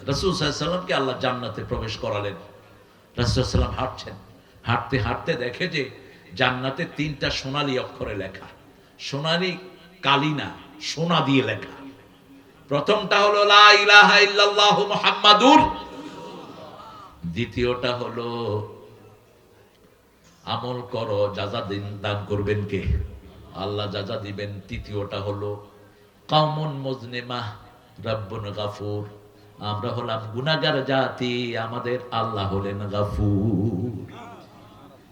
রাসূল সাল্লাল্লাহু আলাইহি ওয়াসাল্লামকে আল্লাহ জান্নাতে প্রবেশ করালেন। রাসূল সাল্লাল্লাহু আলাইহি ওয়াসাল্লাম হাঁটছেন, হাঁটতে হাঁটতে দেখে যে জান্নাতে 3টা সোনালী অক্ষরে লেখা, সোনালী কালি না, সোনা দিয়ে লেখা। প্রথমটা হলো লা ইলাহা ইল্লাল্লাহু মুহাম্মাদুর, দ্বিতীয়টা হলো আমল করো যাজা দান করবেন কে? আল্লাহ যাজা দিবেন। তৃতীয়টা হলো কাউমুন মুজনিমা রাব্বুন গাফুর, আমরা হলাম গুনাহগার জাতি, আমাদের আল্লাহ হলেন গাফুর।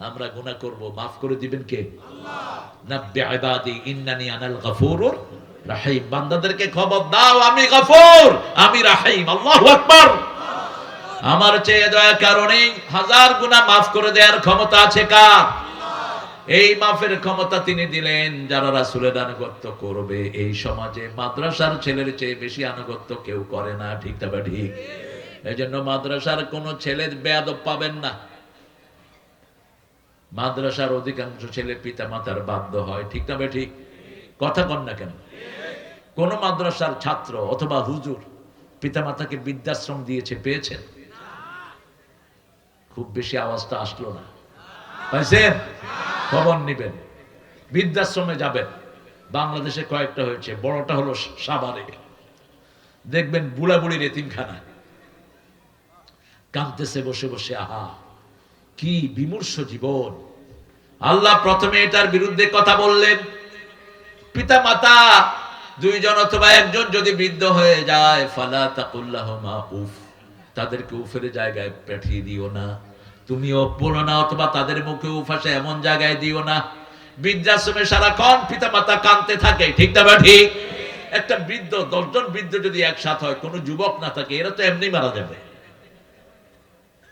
আমরা গুনাহ করব, মাফ করে দিবেন কে? আল্লাহ। নাব্বি ইবাদি ইন্নানি আনাল গাফুরুর রাহিম, বান্দাদেরকে খবর দাও আমি গাফুর, আমি রাহিম। আল্লাহু আকবার। আমার চেয়ে দয়া কারণে হাজার গুনাহ মাফ করে দেওয়ার ক্ষমতা আছে কার? এই মাফের ক্ষমতা তিনি দিলেন যারা রাসূলের আনুগত্য করবে। এই সমাজে মাদ্রাসার ছেলের চেয়ে বেশি আনুগত্য কেউ করে না, ঠিক তবে ঠিক। এই জন্য মাদ্রাসার কোন ছেলে বেয়াদব পাবেন না। মাদ্রাসার অধিকাংশ ছেলে পিতা মাতার বাধ্য হয়, ঠিক তবে ঠিক। কথা কন না কেন? কোন মাদ্রাসার ছাত্র অথবা হুজুর পিতা মাতাকে বৃদ্ধাশ্রম দিয়েছে, পেয়েছেন? খুব বেশি আওয়াজটা আসলো না, পাইছেন? খবর নিবেন, বৃদ্ধাশ্রমে যাবেন। বাংলাদেশে কয়েকটা হয়েছে, বড়টা হলো সাভারে। দেখবেন বুড়া বুড়ির এতিমখানা, কাঁদতেছে বসে বসে। আহা কি বিমূর্ষ জীবন। আল্লাহ প্রথমে এটার বিরুদ্ধে কথা বললেন। পিতা মাতা দুইজন অথবা একজন যদি বৃদ্ধ হয়ে যায়, ফালা তাকুল্লাহুমা উফ, তাদেরকে উফের জায়গায় পাঠিয়ে দিও না, তুমিও বলো না, অথবা তাদের মুখে উফ আসে এমন জায়গায় দিও না। বৃদ্ধাশ্রমে সারাক্ষণ পিতা মাতা কাঁদতে থাকে, ঠিক না বা ঠিক? একটা বৃদ্ধ, 10 জন বৃদ্ধ যদি একসাথে হয়, কোনো যুবক না থাকে, এরা তো এমনি মারা যাবে।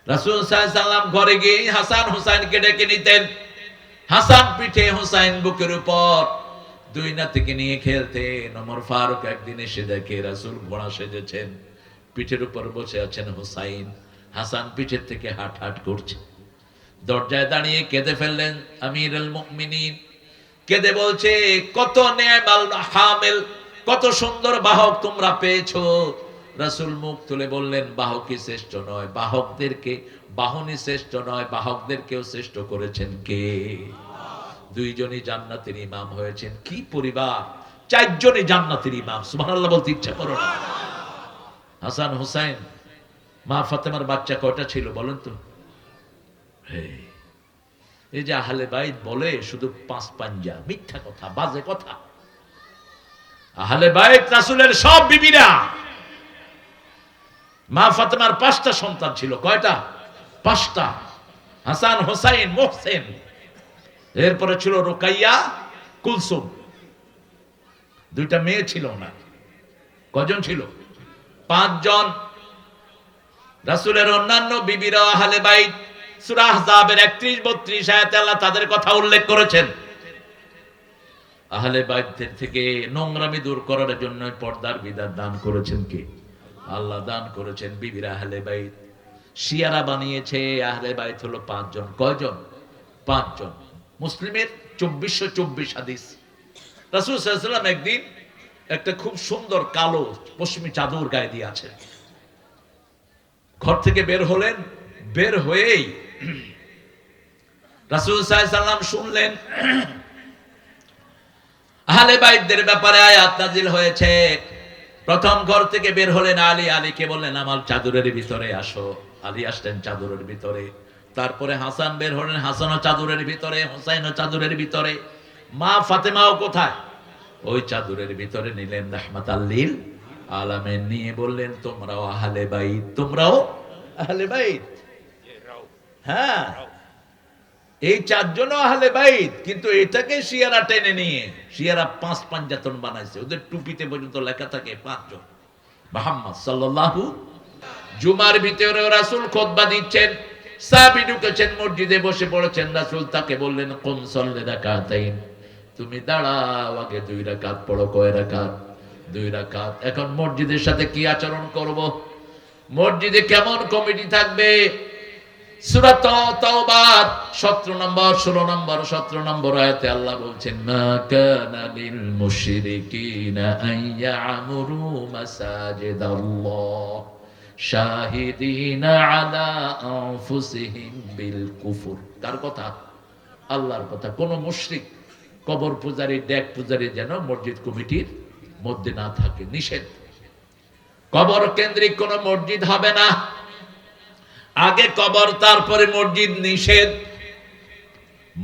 রাসূল সাল্লাল্লাহু আলাইহি ওয়াসাল্লাম ঘরে গিয়ে হাসান হুসাইনকে ডেকে নিতেন। হাসান পিঠে, হুসাইন বুকের উপর, দুই নাতিকে নিয়ে খেলতেন। ওমর ফারুক একদিন এসে দেখে রাসূল ঘোড়া সেজেছেন, পিঠের উপর বসে আছেন হুসাইন, হাসান পিঠের থেকে হাট হাট করছে। দরজায় দাঁড়িয়ে কেঁদে ফেললেন আমিরুল মুমিনিন। কেঁদে বলছে, কত নেমাল হামিল, কত সুন্দর বাহক তোমরা পেয়েছো। রাসূল মুখ তুলে বললেন, বাহকই শ্রেষ্ঠ নয়, বাহকদেরকে, বাহনই শ্রেষ্ঠ নয়, বাহকদেরকেও শ্রেষ্ঠ করেছেন কে? দুইজনই জান্নাতের ইমাম হয়েছেন। কি পরিবার, 4 জনই জান্নাতের ইমাম। সুবহানাল্লাহ বলতে ইচ্ছা করো না? হাসান হুসাইন, মা ফাতেমার বাচ্চা কয়টা ছিল বলেন তো? এই যে আহলে বাইত বলে শুধু 5 পাঞ্জা, মিথ্যা কথা, বাজে কথা। আহলে বাইত রাসূলের সব বিবিরা। মা ফাতেমার 5টা সন্তান ছিল। কয়টা? 5টা। হাসান হুসাইন মোহসেন, এরপরে ছিল রুকাইয়া কুলসুম, 2টা মেয়ে ছিল না। কজন ছিল? 5 জন। রাসূলের অন্যান্য বিবিরা আহলে বাইত, সূরা আহজাবের 31-32 আয়াতে আল্লাহ তাদের কথা উল্লেখ করেছেন। আহলে বাইতদের থেকে নোংরামি দূর করার জন্য পর্দার বিধান দান করেছেন কে? আল্লাহ দান করেছেন বিবিরা আহলে বাইত। শিয়ারা বানিয়েছে আহলে বাইত হলো 5 জন। কয়জন? 5 জন। মুসলিমের 2424 হাদিস। রাসূল সাল্লাল্লাহু আলাইহি ওয়াসাল্লাম একদিন একটা খুব সুন্দর কালো পশমি চাদর গায়ে দিয়ে আছেন। ঘর থেকে বের হলেন, বের হয়েই রাসূল সাল্লাল্লাহু আলাইহি ওয়াসাল্লাম শুনলেন আহলে বাইতদের ব্যাপারে আয়াত নাযিল হয়েছে। প্রথম ঘর থেকে বের হলেন আলী, আলীকে বললেন আমার চাদরের ভিতরে আসো। আলী আসলেন চাদরের ভিতরে। তারপরে হাসান বের হলেন, হাসানও চাদরের ভিতরে, হুসাইনও চাদরের ভিতরে। মা ফাতেমাও কোথায়? ওই চাদরের ভিতরে নিলেন রাহমাতাল লিল আলামিন, নিয়ে বললেন তোমরাও আহলে বাইত, তোমরাও আহলে বাইত। হ্যাঁ, এই 4 জন আহলে বাইত, কিন্তু এটাকে শিয়ারা টেনে নিয়ে, শিয়ারা 5 পাঞ্জাতন বানাইছে। ওদের টুপিতে পর্যন্ত লেখা থাকে 5 জন মুহাম্মদ সাল্লাল্লাহু। জুমার ভিতরে রাসূল খুতবা দিচ্ছেন, সাহাবী ঢুকেছেন মসজিদে, বসে পড়েছেন। রাসূল তাকে বললেন কুম সাল্লি রাকাতাইন, তুমি দাঁড়াও, আগে 2 রাকাত পড়ো। কয় রাকাত? 2 রাকাত। এখন মসজিদের সাথে কি আচরণ করব? মসজিদে কেমন কমিটি থাকবে? সূরা তাওবার 17 নম্বর, 16 নম্বর, 17 নম্বর আয়াতে আল্লাহ বলছেন মা কানা লিল মুশরিকিনা আন ইয়ামুরু মাসাজিদাল্লাহ, শাহিদিনা আলা আনফুসিহিম বিল কুফর। কার কথা? আল্লাহর কথা। কোন মুশরিক, কবর পূজারী, ডেক পূজারী যেন মসজিদ কমিটির মধ্যে না থাকে, নিষেধ। কবর কেন্দ্রিক কোন মসজিদ হবে না, আগে কবর তারপরে মসজিদ, নিষেধ।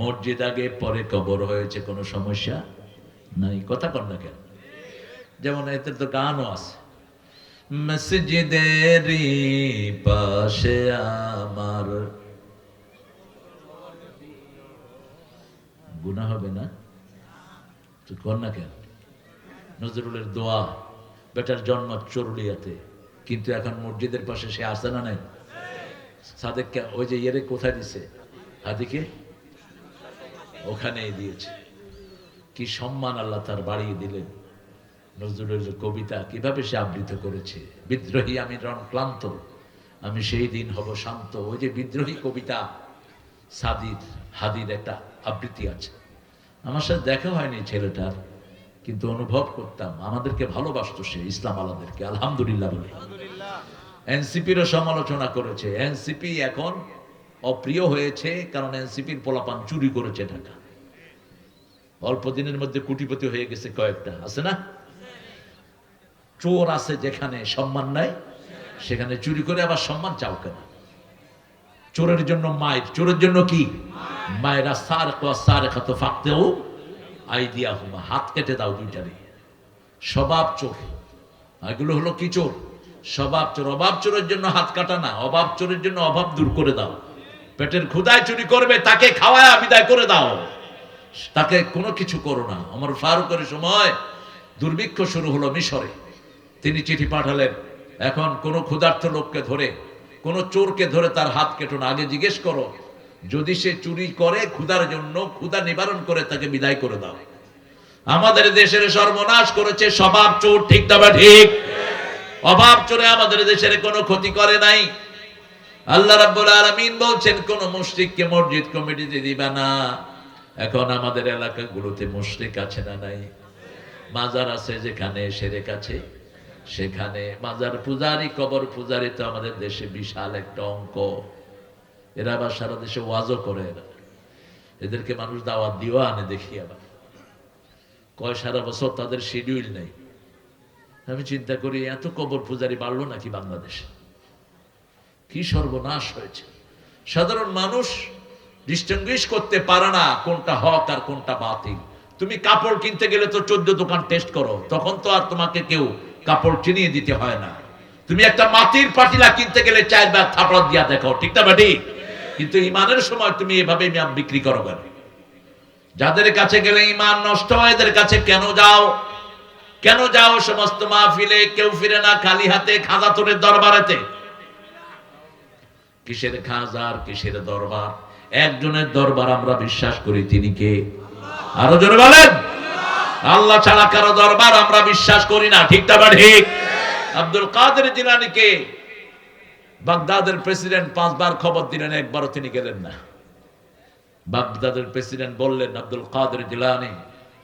মসজিদ আগে পরে কবর হয়েছে, কোনো সমস্যা নাই। কথা কর না কেন? যেমন এতে তো গানও আছে, মসজিদেরই পাশে আমার, গুনাহ হবে না? তুই কর না কেন? নজরুলের দোয়া, বেটার জন্ম চরুলিয়াতে, কিন্তু এখন মসজিদের পাশে সে আসে না? নাই। সাদেককে ওই যে ইয়েরে কোথায় দিছে, হাদিকে ওখানেই দিয়েছে। কি সম্মান আল্লাহ তার বাড়িয়ে দিলেন। নজরুলের কবিতা কিভাবে সে আবৃত করেছে, বিদ্রোহী আমি রণ ক্লান্ত, আমি সেই দিন হব শান্ত। ওই যে বিদ্রোহী কবিতা সাদির, হাদির একটা আবৃত্তি আছে। আমার সাথে দেখা হয়নি ছেলেটার, কিন্তু অনুভব করতাম আমাদেরকে ভালোবাসতো সে, ইসলাম আলাদেরকে, আলহামদুলিল্লাহ বলে। এনসিপিরও সমালোচনা করেছে। এনসিপি এখন অপ্রিয় হয়েছে কারণ এনসিপির পোলাপান চুরি করেছে ঢাকা। অল্প দিনের মধ্যে কোটিপতি হয়ে গেছে কয়েকটা, আছে না? চোর আছে যেখানে সম্মান নাই, সেখানে চুরি করে আবার সম্মান চাও কেন? চোরের জন্য মায়ের, চোরের জন্য কি মায়েরা, সারেখা তো ফাঁকতেও আইডিয়া হুমা, হাত কেটে দাও দুইটারে। স্বভাব চোর, এগুলো হলো কি চোর? স্বভাব চোর। অভাব চোরের জন্য হাত কাটা না, অভাব চোরের জন্য অভাব দূর করে দাও। পেটের ক্ষুধায় চুরি করবে, তাকে খাওয়ায় বিদায় করে দাও, তাকে কোনো কিছু করো না। ওমর ফারুকের সময় দুর্ভিক্ষ শুরু হলো মিশরে, তিনি চিঠি পাঠালেন, এখন কোন ক্ষুধার্ত লোককে ধরে, কোন চোরকে ধরে তার হাত কেটো না, আগে জিজ্ঞেস করো, যদি সে চুরি করে ক্ষুধার জন্য, ক্ষুধা নিবারণ করে তাকে বিদায় করে দাও। আমাদের দেশের সর্বনাশ করেছে স্বভাব চোর, ঠিক না বা ঠিক? অভাব চোরে আমাদের দেশের কোনো ক্ষতি করে নাই। আল্লাহ রাব্বুল আলামিন বলছেন কোন মুশরিককে মসজিদ কমিটিতে দিবা না। এখন আমাদের এলাকাগুলোতে মুশরিক আছে না নাই? মাজার আছে যেখানে, শিরক আছে সেখানে। মাজার পূজারি, কবর পূজারি তো আমাদের দেশে বিশাল একটা অঙ্ক। এরা আবার সারা দেশে ওয়াজও করে। এদেরকে মানুষ দাওয়াত দিও আনে, দেখি আবার কয় সারা বছর তাদের শিডিউল নেই। আমি চিন্তা করি এত কবর পূজারি বাড়লো নাকি বাংলাদেশে? কি সর্বনাশ হয়েছে। সাধারণ মানুষ ডিস্টিংগুইশ করতে পারে না কোনটা হক আর কোনটা বাতিল। তুমি কাপড় কিনতে গেলে তো 14 দোকান টেস্ট করো, তখন তো আর তোমাকে কেউ কাপড় চিনিয়ে দিতে হয় না। তুমি একটা মাটির পাতিলা কিনতে গেলে 4 বার থাপড় দিয়া দেখো, ঠিক না বেটি? কিন্তু ইমানের সময় তুমি এভাবে বিক্রি করো কেন? যাদের কাছে গেলে ইমান নষ্ট হয়, এদের কাছে কেন যাও? কেন যাও? সমস্ত মাহফিলে কেউ ফিরে না খালি হাতে, খাজা তোরের দরবারেতে। কিসের খাজার, কিসের দরবার? একজনের দরবার আমরা বিশ্বাস করি, তিনি কে? আরো জোরে বলেন। আল্লাহ ছাড়া কারো দরবার আমরা বিশ্বাস করি না, ঠিক না ঠিক? আব্দুল কাদের জিলানীকে বাগদাদের প্রেসিডেন্ট 5 বার খবর দিলেন, একবারও তিনি গেলেন না। বাগদাদের প্রেসিডেন্ট বললেন আব্দুল কাদের জিলানী,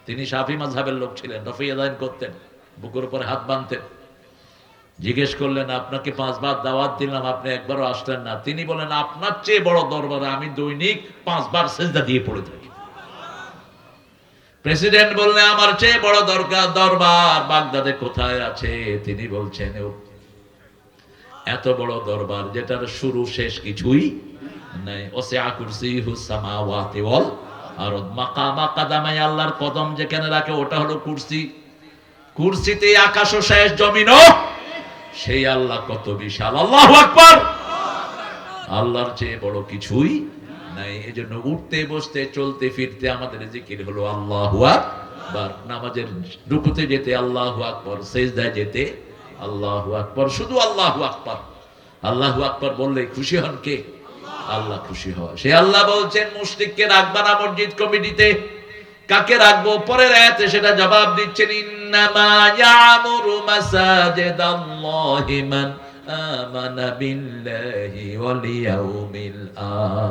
তিনি শাফি মাযহাবের লোক ছিলেন, রফি আদায়ন করতেন, বুকের উপরে হাত বাঁধতেন। জিজ্ঞেস করলেন, আপনাকে 5 বার দাওয়াত দিলাম, আপনি একবারও আসলেন না। তিনি বলেন, আপনার চেয়ে বড় দরবারে আমি দৈনিক 5 বার সিজদা দিয়ে পড়ে থাকি। প্রেসিডেন্ট বললেন, আমার চেয়ে বড় দরবার বাগদাদে কোথায় আছে? তিনি বলছেন, এত বড় দরবার যেটার শুরু শেষ কিছুই নাই। ওসিআ কুরসিয়ুহুস সামাওয়াতি ওয়াল আরদ, মাকামা কাদামাই, আল্লাহর কদম যেখানে রাখে ওটা হলো কুরসি। কুরসিতে আকাশও শেষ, জমিনও। সেই আল্লাহ কত বিশাল, আল্লাহু আকবার। আল্লাহর চেয়ে বড় কিছুই নাই। এজন্য উঠতে বসতে চলতে ফিরতে আমাদের জিকির হলো আল্লাহু আকবার। নামাজের রুকুতে যেতে আল্লাহু আকবার, সিজদায় যেতে আল্লাহু আকবার, শুধু আল্লাহু আকবার। আল্লাহু আকবার বললে খুশি হন কে? আল্লাহ খুশি হয়। সে আল্লাহ বলছেন মুশরিককে রাখবা না মসজিদ কমিটিতে। কাকে রাখবো? পরের আয়াতে সেটা জবাব দিচ্ছেন, ইন্নামা ইয়ামুরু মাসাজিদাল্লাহি মান আমানা বিল্লাহি ওয়াল ইয়াউমিল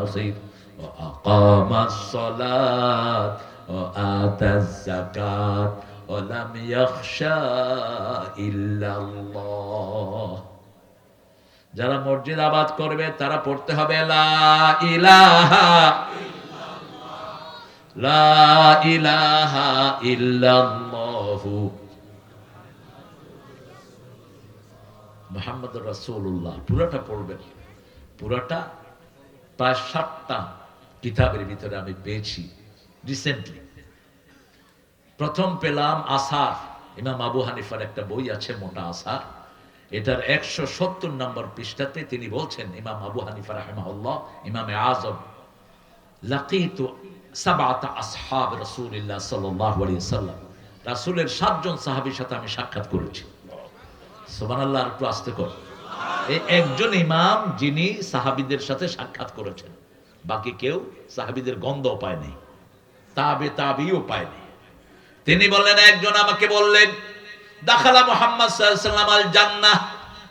আখির ওয়া আকামাস সালাত ওয়া আতাজ যাকাত ওয়া লাম ইয়াখশা ইল্লাল্লাহ। যারা মসজিদ আবাদ করবে তারা পড়তে হবে লা ইলাহা লা ইলাহা ইল্লাল্লাহু মুহাম্মাদুর রাসূলুল্লাহ। পুরাটা পড়বেন, পুরাটা প্রায় 7টা কিতাবের ভিতরে আমি পেয়েছি রিসেন্টলি। প্রথম পেলাম আসার, ইমাম আবু হানিফার একটা বই আছে মোটা আসার, এটার 170 নম্বর পৃষ্ঠাতে তিনি বলছেন, ইমাম আবু হানিফা রাহিমাহুল্লাহ, ইমামে আযম, লাকিতু সাবআতা আসহাব রাসূলিল্লাহ সাল্লাল্লাহু আলাইহি ওয়াসাল্লাম, রাসূলের 7 জন সাহাবীর সাথে আমি সাক্ষাৎ করেছি। সুবহানাল্লাহ, আর একটু আস্তে কর। এই একজন ইমাম যিনি সাহাবীদের সাথে সাক্ষাৎ করেছেন, বাকি কেউ সাহাবীদের গন্ধও পায়নি, তাবিও পায়নি। তিনি বললেন, একজন আমাকে বললেন, দাখালা মুহাম্মদ সাল্লাল্লাহু আলাইহি ওয়াসাল্লাম আল জান্নাহ,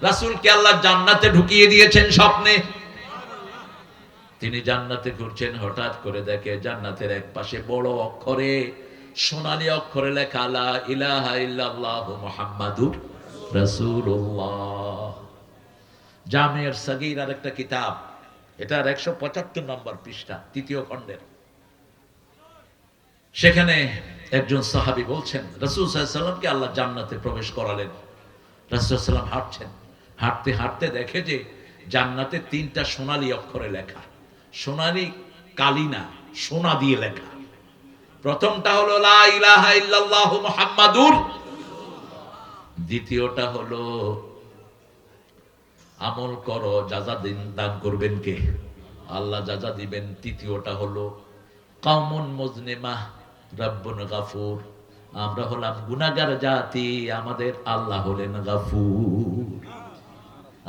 রাসূলকে আল্লাহ জান্নাতে ঢুকিয়ে দিয়েছেন স্বপ্নে। তিনি জান্নাতে ঘুরছেন, হঠাৎ করে দেখে জান্নাতের এক পাশে বড় অক্ষরে সোনালী অক্ষরে লেখা লা ইলাহা ইল্লাল্লাহু মুহাম্মাদুর রাসূলুল্লাহ। জামিউস সাগীর আর একটা কিতাব, এটার 175 নম্বর পৃষ্ঠা, 3য় খণ্ডের। সেখানে একজন সাহাবী বলছেন, রাসূল সাল্লাল্লাহু আলাইহি ওয়াসাল্লামকে আল্লাহ জান্নাতে প্রবেশ করালেন। রাসূল সাল্লাল্লাহু আলাইহি ওয়াসাল্লাম হাঁটছেন, হাঁটতে হাঁটতে দেখে যে জান্নাতে 3টা সোনালী অক্ষরে লেখা, সোনালী কালি না, সোনা দিয়ে লেখা। প্রথমটা হলো লা ইলাহা ইল্লাল্লাহু মুহাম্মাদুর, দ্বিতীয়টা হলো আমল করো যাজা দান করবেন কে? আল্লাহ যাজা দিবেন। তৃতীয়টা হলো কাউমুন মুজনিমাহ রাব্বুন গাফুর, আমরা হলাম গুনাহগার জাতি, আমাদের আল্লাহ হলেন গাফুর।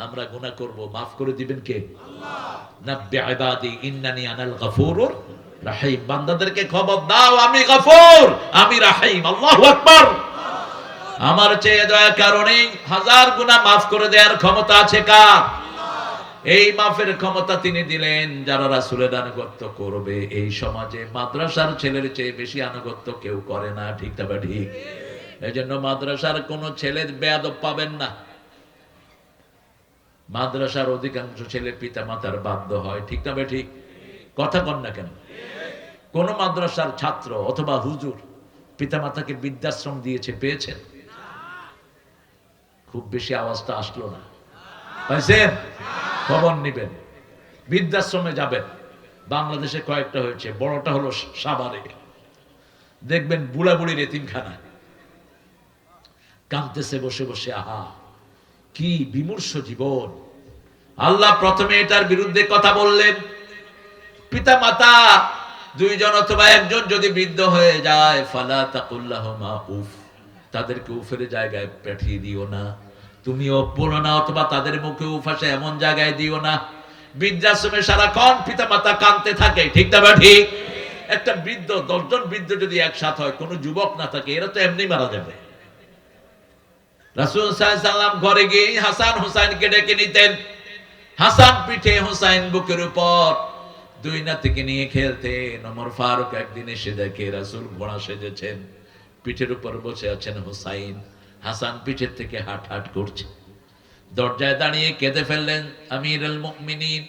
আমরা গুনাহ করব, মাফ করে দিবেন কে? আল্লাহ। নাব্বি ইবাদি ইন্নানি আনাল গাফুরুর রাহিম, বান্দাদেরকে খবর দাও আমি গাফুর, আমি রাহিম। আল্লাহু আকবার। আমার চেয়ে দয়া কারণে 1000 গুনাহ মাফ করে দেওয়ার ক্ষমতা আছে কার? এই মাফের ক্ষমতা তিনি দিলেন যারা রাসূলের আনুগত্য করবে। এই সমাজে মাদ্রাসার ছেলের চেয়ে বেশি আনুগত্য কেউ করে না, ঠিক না ঠিক? এজন্য মাদ্রাসার কোন ছেলে বেয়াদব পাবেন না। মাদ্রাসার অধিকাংশ ছেলে পিতা মাতার বাধ্য হয়, ঠিক না ঠিক? কথা কন না কেন? কোন মাদ্রাসার ছাত্র অথবা হুজুর পিতা মাতাকে বৃদ্ধাশ্রম দিয়েছে, পেয়েছেন? খুব বেশি আওয়াজটা আসলো না, পাইছেন? খবর নিবেন, বৃদ্ধাশ্রমে যাবেন। বাংলাদেশে কয়েকটা হয়েছে, বড়টা হলো সাভারে, দেখবেন বুড়া বুড়ির এতিমখানা, কাঁদতেছে বসে বসে। আহা, কি বিমূর্ষ জীবন। আল্লাহ প্রথমে এটার বিরুদ্ধে কথা বললেন। পিতা মাতা 2 জন অথবা 1 জন যদি বৃদ্ধ হয়ে যায়, ফালা তাকুল্লাহুমা উফ, তাদেরকে উফের জায়গায় পাঠিয়ে দিও না, তুমিও বলো না, অথবা তাদের মুখে উফ আসে এমন জায়গায় দিও না। বৃদ্ধাশ্রমে সারাক্ষণ পিতা মাতা কাঁদতে থাকে, ঠিক না ঠিক? একটা বৃদ্ধ, 10 জন বৃদ্ধ যদি একসাথে হয়, কোনো যুবক না থাকে, এরা তো এমনি মারা যাবে। রাসূল সাল্লাল্লাহু আলাইহি ওয়াসাল্লাম ঘরে গিয়ে হাসান হুসাইনকে ডেকে নিতেন। হাসান পিঠে, হুসাইন বুকের উপর, 2 নাতিকে নিয়ে খেলতেন। ওমর ফারুক একদিন এসে দেখে রাসূল ঘোড়া সেজেছেন, পিঠের উপর বসে আছেন হুসাইন, হাসান পিঠের থেকে হাট হাট করছে। দরজায় দাঁড়িয়ে কেঁদে ফেললেন আমিরুল মুমিনিন,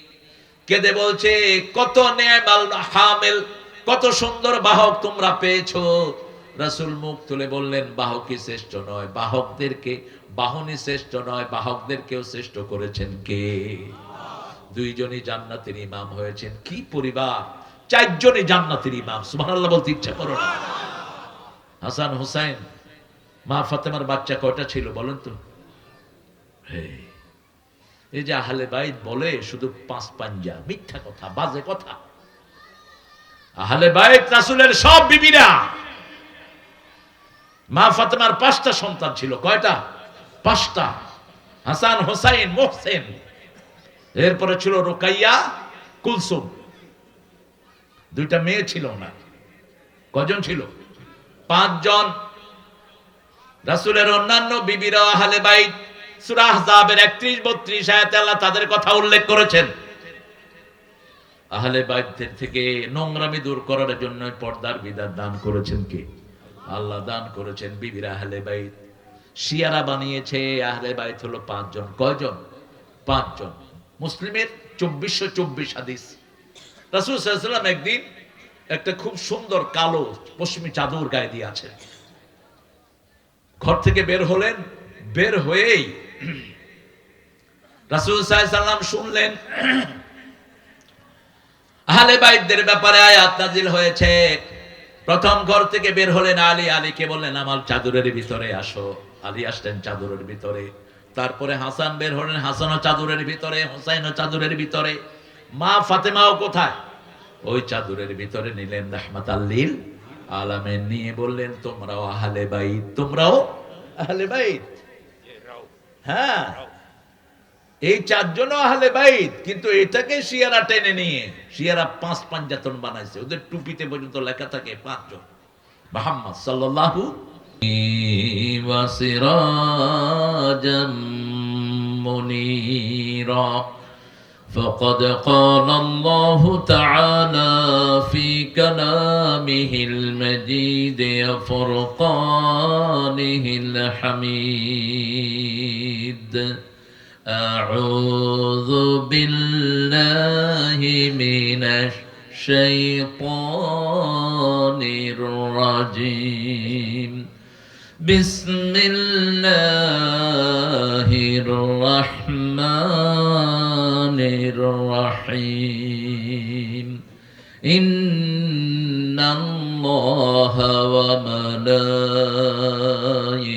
কেঁদে বলছে, কত নেমাল হামিল, কত সুন্দর বাহক তোমরা পেয়েছো। রাসূল মুখ তুলে বললেন, বাহকই শ্রেষ্ঠ নয়, বাহকদেরকে, বাহনই শ্রেষ্ঠ নয়, বাহকদেরকেও শ্রেষ্ঠ করেছেন কে? 2 জনই জান্নাতের ইমাম হয়েছেন। কি পরিবার! 4 জনই জান্নাতের ইমাম। সুবহানাল্লাহ বলতে ইচ্ছা করো না? হাসান হুসাইন, মা ফাতেমার বাচ্চা কয়টা ছিল বলেন তো? এই যে আহলে বাইত বলে শুধু 5 পাঞ্জা, মিথ্যা কথা, বাজে কথা। আহলে বাইত রাসূলের সব বিবিরা। মা ফাতেমার 5টা সন্তান ছিল। কয়টা? 5টা। হাসান হুসাইন মোহসেন, এরপরে ছিল রুকাইয়া, কুলসুম। 2টা মেয়ে ছিল না। কজন ছিল? 5 জন। রাসূলের অন্যান্য বিবিরা আহলে বাইত, সূরা আহজাবের 31-32 আয়াতে আল্লাহ তাদের কথা উল্লেখ করেছেন। আহলে বাইতের থেকে নোংরামি দূর করার জন্য পর্দার বিধান দান করেছেন কে? আল্লাহ দান করেছেন বিবিরা আহলে বাইত। শিয়ারা বানিয়েছে আহলে বাইত হলো 5 জন। কয়জন? পাঁচজন। মুসলিমের 2424 হাদিস। রাসূল সাল্লাল্লাহু আলাইহি ওয়াসাল্লাম একদিন একটা খুব সুন্দর কালো পশমি চাদর গায়ে দিয়ে আছেন। ঘর থেকে বের হলেন, বের হয়েই রাসূল সাল্লাল্লাহু আলাইহি ওয়াসাল্লাম শুনলেন আহলে বাইতদের ব্যাপারে আয়াত নাযিল হয়েছে। প্রথম ঘর থেকে বের হলেন আলী, আলীকে বললেন আমার চাদরের ভিতরে আসো। আলী আসলেন চাদরের ভিতরে। তারপরে হাসান বের হলেন, হাসানও চাদরের ভিতরে, হুসাইনও চাদরের ভিতরে। মা ফাতেমাও কোথায়? ওই চাদরের ভিতরে নিলেন রাহমাতাল লিল আলামিন, নিয়ে বললেন তোমরাও আহলে বাইত, তোমরাও আহলে বাইত। হ্যাঁ, এই চারজনও আহলে বাইত, কিন্তু এটাকে শিয়ারা টেনে নিয়ে শিয়ারা 5 পাঞ্জাতন বানাইছে। ওদের টুপিতে পর্যন্ত লেখা থাকে 5 জন মুহাম্মদ সাল্লাল্লাহু ওয়া সিরাজাম মুনীরা। فقد قال الله تعالى في كلامه المجيد وفرقانه الحميد أعوذ بالله من الشيطان الرجيم بسم الله الرحمن الرحيم إن الله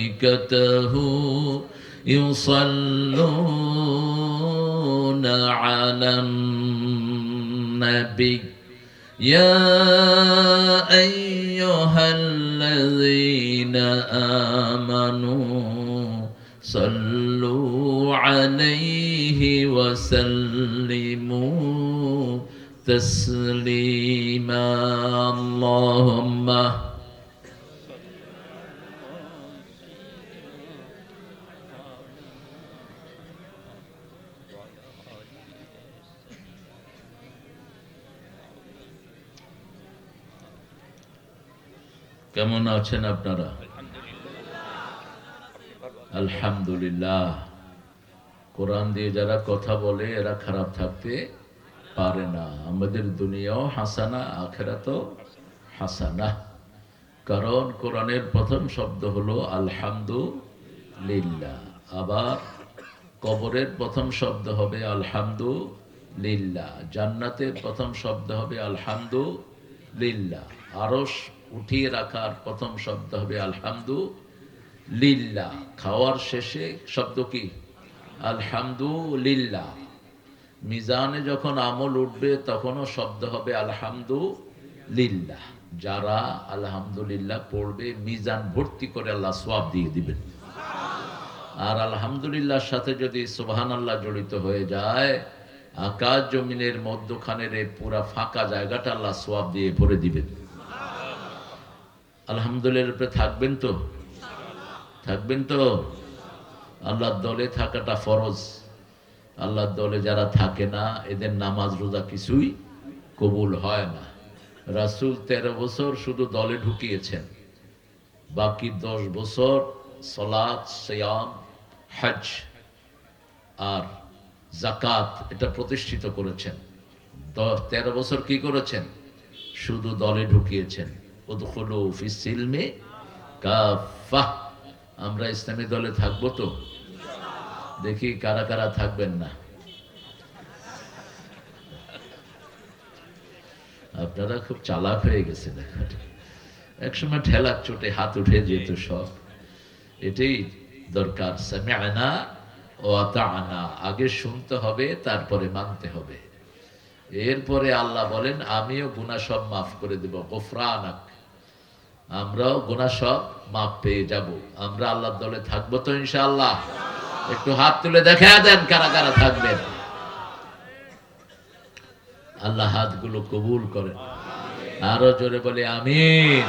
وملائكته يصلون على النبي يا أيها الذين آمنوا صلوا عليه وسلموا تسليما اللهم কেমন আছেন আপনারা? আলহামদুলিল্লাহ। কোরআন দিয়ে যারা কথা বলে এরা খারাপ থাকতে পারে না। আমাদের দুনিয়াও হাসানা, আখিরাতও হাসানা। কারণ কোরআনের প্রথম শব্দ হলো আলহামদুলিল্লাহ। আবার কবরের প্রথম শব্দ হবে আলহামদুলিল্লাহ। জান্নাতের প্রথম শব্দ হবে আলহামদুলিল্লাহ। আরশ উঠিয়ে রাখার প্রথম শব্দ হবে আলহামদুলিল্লাহ। খাওয়ার শেষে শব্দ কি? আলহামদুলিল্লাহ। মিজানে যখন আমল উঠবে তখনও শব্দ হবে আলহামদুলিল্লাহ। যারা আলহামদুলিল্লাহ পড়বে মিজান ভর্তি করে আল্লাহ সওয়াব দিয়ে দিবেন। আর আলহামদুলিল্লাহর সাথে যদি সুবহানাল্লাহ জড়িত হয়ে যায়, আকাশ জমিনের মধ্যখানের এই পুরা ফাঁকা জায়গাটা আল্লাহ সওয়াব দিয়ে ভরে দিবেন। আলহামদুলিল্লাহর উপরে থাকবেন তো? থাকবেন তো? আল্লাহর দলে থাকাটা ফরজ। আল্লাহর দলে যারা থাকে না এদের নামাজ রোজা কিছুই কবুল হয় না। রাসূল 13 বছর শুধু দলে ঢুকিয়েছেন, বাকি 10 বছর সালাত, সিয়াম, হজ আর যাকাত এটা প্রতিষ্ঠিত করেছেন। 13 বছর কি করেছেন? শুধু দলে ঢুকিয়েছেন। উদখুলু ফিস সিলমি কাফা। আমরা ইসলামী দলে থাকবো তো? দেখি কারা কারা থাকবেন না। আপনারা খুব চালাক হয়ে গেছেন এখন। একসময় ঠেলার চোটে হাত উঠে যেত সব। এটাই দরকার। সামি'না ও আতা'না। আগে শুনতে হবে, তারপরে মানতে হবে। এরপরে আল্লাহ বলেন আমিও গুনাহ সব মাফ করে দেব। গফরানাক। আমরাও গুনাহ সব মাফ পেয়ে যাব। আমরা আল্লাহর দলে থাকবো তো ইনশাআল্লাহ? একটু হাত তুলে দেখা দেন কারা কারা থাকবেন। আল্লাহ হাতগুলো কবুল করেন। আরো জোরে বলে আমিন।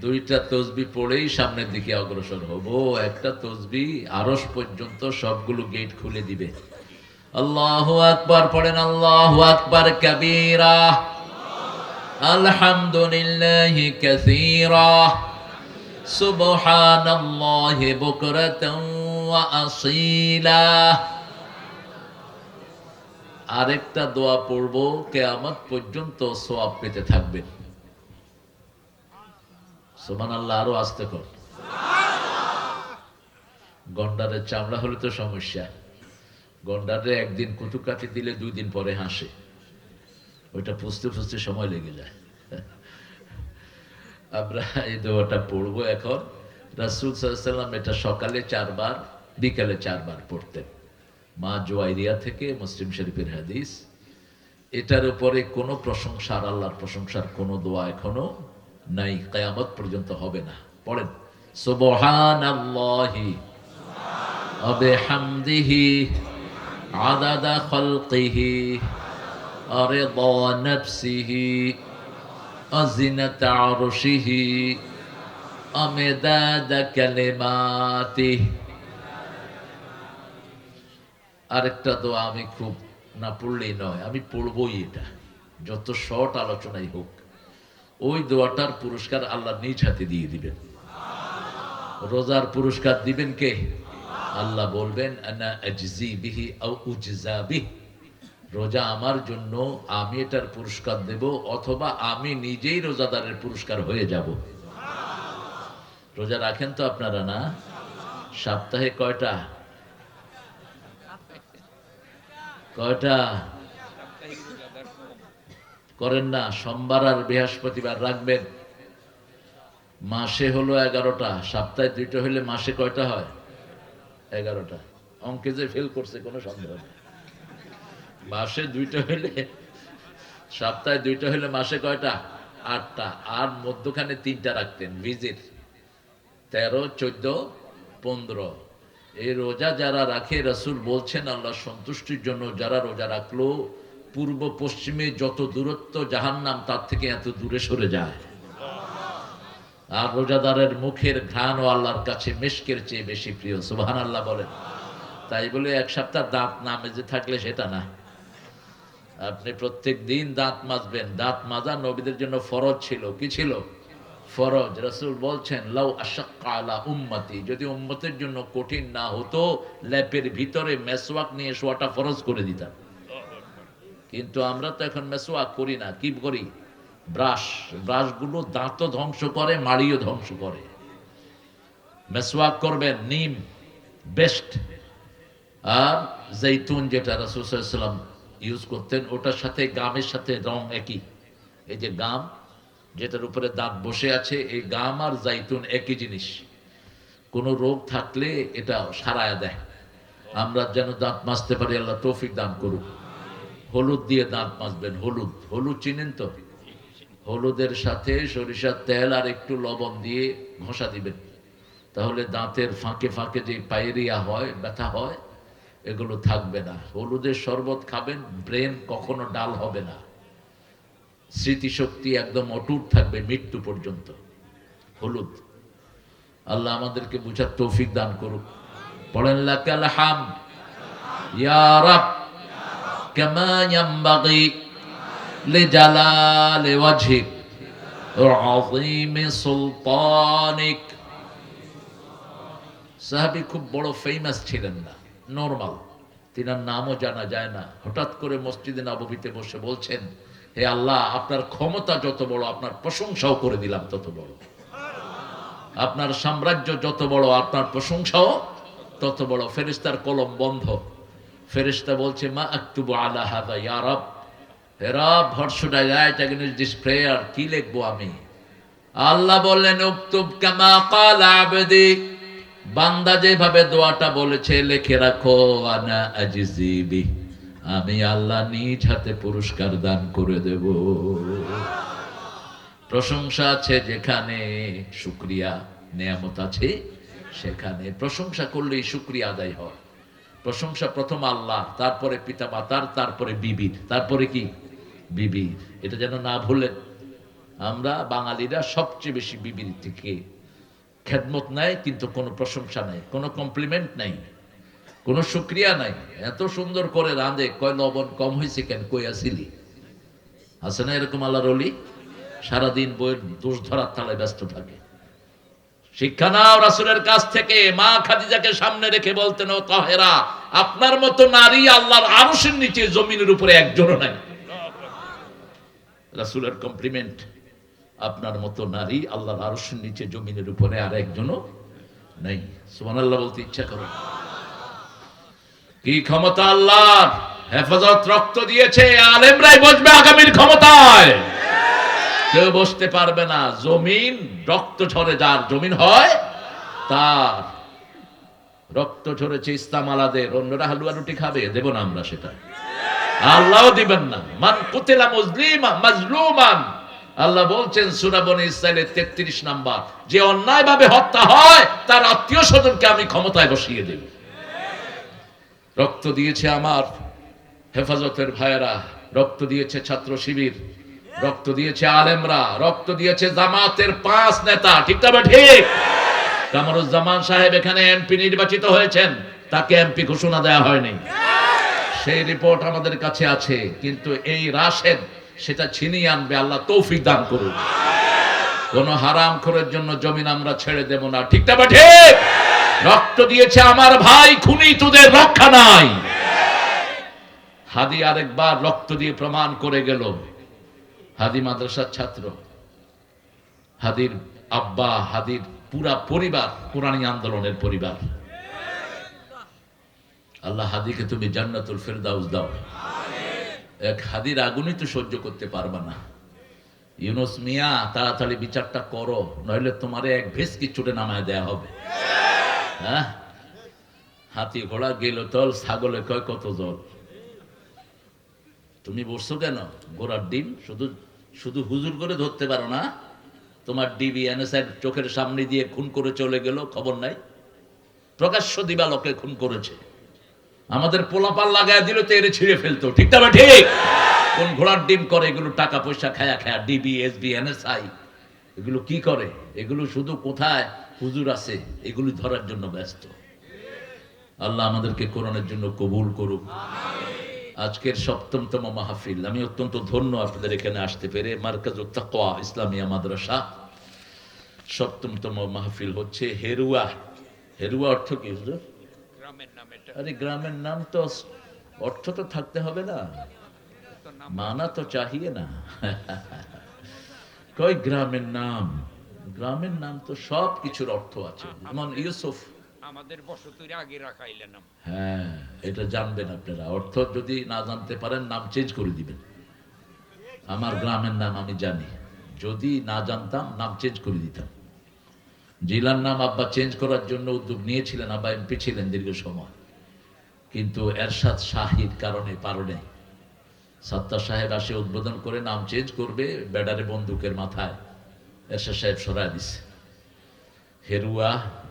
2টা তাসবিহ পড়েই সামনের দিকে অগ্রসর হব। একটা তাসবিহ আরশ পর্যন্ত সবগুলো গেট খুলে দিবে। আল্লাহু আকবার পড়েন। আল্লাহু আকবার কাবীরা, আলহামদুলিল্লাহি কাসীরা, সুবহানাল্লাহি বুকরাতান ওয়া আসীলা, আরেকটা দোয়া পড়বো, কিয়ামত পর্যন্ত সওয়াব পেতে থাকবেন। সুবহানাল্লাহ। আরো আস্তে কর। গন্ডারের চামড়া হলে তো সমস্যা। গন্ডারে একদিন কুতুকাটি দিলে 2 দিন পরে হাসে, ওইটা পুষতে পুষতে সময় লেগে যায়। আমরা এই দোয়াটা পড়বো এখন। রাসূল সাল্লাল্লাহু আলাইহি ওয়াসাল্লাম এটা সকালে 4 বার, বিকালে 4 বার পড়তেন। মা জুয়াইরিয়া থেকে, মুসলিম শরীফের হাদিস। এটার উপরে কোনো প্রশংসা, আর আল্লাহর প্রশংসার কোনো দোয়া এখনো নাই, কিয়ামত পর্যন্ত হবে না। পড়েন, সুবহানাল্লাহি ওয়া বিহামদিহি আদাদা খালকিহি ওয়া রিদা নাফসিহি ওয়া জিনাতা আরশিহি ওয়া মিদাদা কালিমাতিহি। আরেকটা দোয়া আমি খুব না পড়লেই নয়, আমি পড়বই এটা, যত শর্ট আলোচনাই হোক। ওই দোয়াটার পুরস্কার আল্লাহ নিজ হাতে দিয়ে দিবেন। রোজার পুরস্কার দিবেন কে? আল্লাহ বলবেন, আনা আজজি বিহি আও উজজা বিহি। রোজা আমার জন্য, আমি এটার পুরস্কার দেব, অথবা আমি নিজেই রোজাদারের পুরস্কার হয়ে যাব। রোজা রাখেন তো আপনারা না? সপ্তাহে কয়টা? করেন না? সোমবার আর বৃহস্পতিবার রাখবেন। মাসে হলো 11টা, সপ্তাহে 2টা হলে মাসে কয়টা হয়? 11টা। অঙ্কে যে ফেল করছে কোনো সন্দেহ নেই। মাসে 2টা হলে, সপ্তাহে 2টা হলে মাসে কয়টা? 8টা। আর মধ্যখানে 3টা রাখতেন ভিজিট, 13, 14, 15। এই রোজা যারা রাখে, রাসূল বলছেন আল্লাহ সন্তুষ্টির জন্য যারা রোজা রাখলো, পূর্ব পশ্চিমে যত দূরত্ব জাহান্নাম তার থেকে এত দূরে সরে যায়। আর রোজাদারের মুখের ঘ্রাণও আল্লাহর কাছে মিশকের চেয়ে বেশি প্রিয়। সুবহানাল্লাহ বলেন। তাই বলে এক সপ্তাহ দাঁত না মেজে থাকলে সেটা না। আপনি প্রত্যেক দিন দাঁত মাজবেন। দাঁত মাজা নবীদের জন্য ফরজ ছিল। কি ছিল? ফরজ। রাসূল বলছেন, লাউ আশাক্কা আলা উম্মতি, যদি উম্মতের জন্য কঠিন না হতো, ল্যাপের ভিতরে মেসওয়াক নিয়ে শোয়াটা ফরজ করে দিতাম। কিন্তু আমরা তো এখন মেসওয়াক করি না। কি করি? ব্রাশগুলো দাঁতও ধ্বংস করে, মাড়িও ধ্বংস করে। মেসওয়াক করবেন নিম বেস্ট। আর জৈতুন, যেটা রাসূল সাল্লাল্লাহু আলাইহি ওয়াসাল্লাম ইউজ করতেন, ওটার সাথে গামের সাথে রং একই। এই যে গাম, যেটার উপরে দাঁত বসে আছে, এই গাম আর জাইতুন একই জিনিস। কোনো রোগ থাকলে এটা সারায়া দেয়। আমরা যেন দাঁত মাজতে পারি, আল্লাহ তৌফিক দান করুক। হলুদ দিয়ে দাঁত মাজবেন। হলুদ চিনেন তো? হলুদের সাথে সরিষার তেল আর একটু লবণ দিয়ে ঘষা দিবেন, তাহলে দাঁতের ফাঁকে ফাঁকে যে পায়রিয়া হয়, ব্যথা হয়, এগুলো থাকবে না। হলুদের শরবত খাবেন, ব্রেন কখনো ডাল হবে না, স্মৃতিশক্তি একদম অটুট থাকবে মৃত্যু পর্যন্ত। হলুদ। আল্লাহ আমাদেরকে বুঝার তৌফিক দান করুক। পড়েন, লাকাল হামদ ইয়া রাব কামা ইয়ানবাগি লিজালালি ওয়াজহিক ওয়া আযীমি সুলতানিক। সাহাবী খুব বড় ফেমাস ছিলেন না, নরমাল, তিনার নামও জানা যায় না। হঠাৎ করে মসজিদে নববীতে বসে বলছেন, হে আল্লাহ, আপনার ক্ষমতা যত বড়, আপনার প্রশংসাও করে দিলাম তত বড়। আপনার সাম্রাজ্য যত বড়, আপনার প্রশংসাও তত বড়। ফেরেশতার কলম বন্ধ। ফেরেশতা বলছে, মা আকতুবু আলা হাযা ইয়া রাব। হে রব, what should I right against this prayer? কি লিখবো আমি? আল্লাহ বললেন, উকতুব কামা ক্বালা আবদি। বান্দা যেভাবে দোয়াটা বলেছে লিখে রাখো। আনা আজজি বিহি, আমি আল্লাহ নিজ হাতে পুরস্কার দান করে দেব। প্রশংসা আছে যেখানে, শুকরিয়া নেয়ামত আছে সেখানে। প্রশংসা করলেই শুকরিয়া আদায় হয়। প্রশংসা প্রথম আল্লাহ, তারপরে পিতা মাতার, তারপরে বিবির, তারপরে কি? বিবির। এটা যেন না ভুলেন। আমরা বাঙালিরা সবচেয়ে বেশি বিবির থেকে খেদমত নাই, কিন্তু কোনো প্রশংসা নাই, কোনো কমপ্লিমেন্ট নাই, কোনো শুকরিয়া নাই। এত সুন্দর করে রাঁধে, কয় লবণ কম হয়েছে কেন, কই আসিলি? আছে না এরকম আল্লাহর ওলি? সারাদিন বইয়ের দোষ ধরার তালায় ব্যস্ত থাকে। শিক্ষা নাও রাসূলের কাছ থেকে। মা খাদিজাকে সামনে রেখে বলতেন, ও তাহেরা, আপনার মতো নারী আল্লাহর আরশের নিচে জমিনের উপরে একজনও নাই। রাসূলের কমপ্লিমেন্ট, আপনার মতো নারী আল্লাহর আরশের নিচে জমিনের উপরে আর একজনও নাই। সুবহানাল্লাহ বলতে ইচ্ছা করে। কি ক্ষমতা আল্লাহর! হেফাজত রক্ত দিয়েছে, আলেমরাই বসবে আগামীর ক্ষমতায়, কেউ বসতে পারবে না। জমিন রক্ত ঝরে, যার জমিন হয় তার। রক্ত ঝরেছে ইসলাম আলাদের, অন্যরা হালুয়া রুটি খাবে, দেব না আমরা সেটা, আল্লাহও দিবেন না। মান কুতিলা মাজলুমান, আল্লাহ বলছেন সূরা বনী ইসরাঈলের 33 নাম্বার, যে অন্যায়ভাবে হত্যা হয় তার আত্মীয় স্বজনকে আমি ক্ষমতায় বসিয়ে দেব। রক্ত দিয়েছে আমার হেফাজতের ভাইয়েরা, রক্ত দিয়েছে ছাত্র শিবির, রক্ত দিয়েছে আলেমরা, রক্ত দিয়েছে জামাতের 5 নেতা, ঠিক না? ঠিক। কামরুজ্জামান সাহেব এখানে এমপি নির্বাচিত হয়েছেন, তাকে এমপি ঘোষণা দেওয়া হয়নি, সেই রিপোর্ট আমাদের কাছে আছে। কিন্তু এই রাশেদ সেটা ছিনিয়ে আনবে, আল্লাহ তৌফিক দান করুন। কোন হারাম খোরের জন্য জমিন আমরা ছেড়ে দেব না, ঠিক না? ঠিক। রক্ত দিয়েছে আমার ভাই, খুনি তোদের রক্ষা নাই। হাদি আরেকবার রক্ত দিয়ে প্রমাণ করে গেল, হাদি মাদ্রাসার ছাত্র, হাদির আব্বা, হাদির পুরা পরিবার কোরআনী আন্দোলনের পরিবার। আল্লাহ হাদিকে তুমি জান্নাতুল ফেরদাউস দাও। এক হাদির আগুনই তো সহ্য করতে পারবা না। ইউনুস মিয়া, তাড়াতাড়ি বিচারটা করো, নইলে তোমারে এক ভেসকি চুটে নামায় দেয়া হবে। হ্যাঁ, হাতি ঘোড়া গেল তল, ছাগলে কয় কত জল। তুমি বসছো কেন? গোড়ার ডিম শুধু শুধু হুজুর করে ধরতে পারো না? তোমার ডিবি এনএসআই চোখের সামনে দিয়ে খুন করে চলে গেল, খবর নাই? প্রকাশ্য দিবালোকে খুন করেছে, আমাদের পোলাপাল লাগায় দিল তো এরে ছিঁড়ে ফেলতো, ঠিক না? ঠিক। কোন ঘোড়ার ডিম করে এগুলো? টাকা পয়সা খায়া খায়া ডিবি, এসবি, এনএসআই এগুলো কি করে? এগুলো শুধু কোথায় হুজুর আছে এগুলো ধরার জন্য ব্যস্ত। আল্লাহ আমাদেরকে কোরআনের জন্য কবুল করুক। আজকের ৭ম মাহফিল, আমি অত্যন্ত ধন্য আপনাদের এখানে আসতে পেরে। মারকাজুত তাকওয়া ইসলামিয়া মাদ্রাসা ৭ম মাহফিল হচ্ছে। হেরুয়া, হেরুয়া অর্থ কি হুজুর? আরে গ্রামের নাম তো অর্থ তো থাকতে হবে না, মানা তো চাহিয়ে না। কই গ্রামের নাম? গ্রামের নাম তো সব কিছুর অর্থ আছে। যেমন ইউসুফ, আমাদের বসতির আগে রাখাইলে নাম। হ্যাঁ, এটা জানবেন আপনারা। অর্থ যদি না জানতে পারেন নাম চেঞ্জ করে দিবেন। আমার গ্রামের নাম আমি জানি, যদি না জানতাম নাম চেঞ্জ করে দিতাম। জেলার নাম আব্বা চেঞ্জ করার জন্য উদ্যোগ নিয়েছিলেন, আব্বা এমপি ছিলেন দীর্ঘ সময়, কিন্তু এরশাদ শাহীর কারণে পারনে। সত্তার সাহেব আসে উদ্বোধন করে নাম চেঞ্জ করবে, ব্যাডারে বন্দুকের মাথায় এরশাদ সাহেব সরায় দিছে। হেরুয়া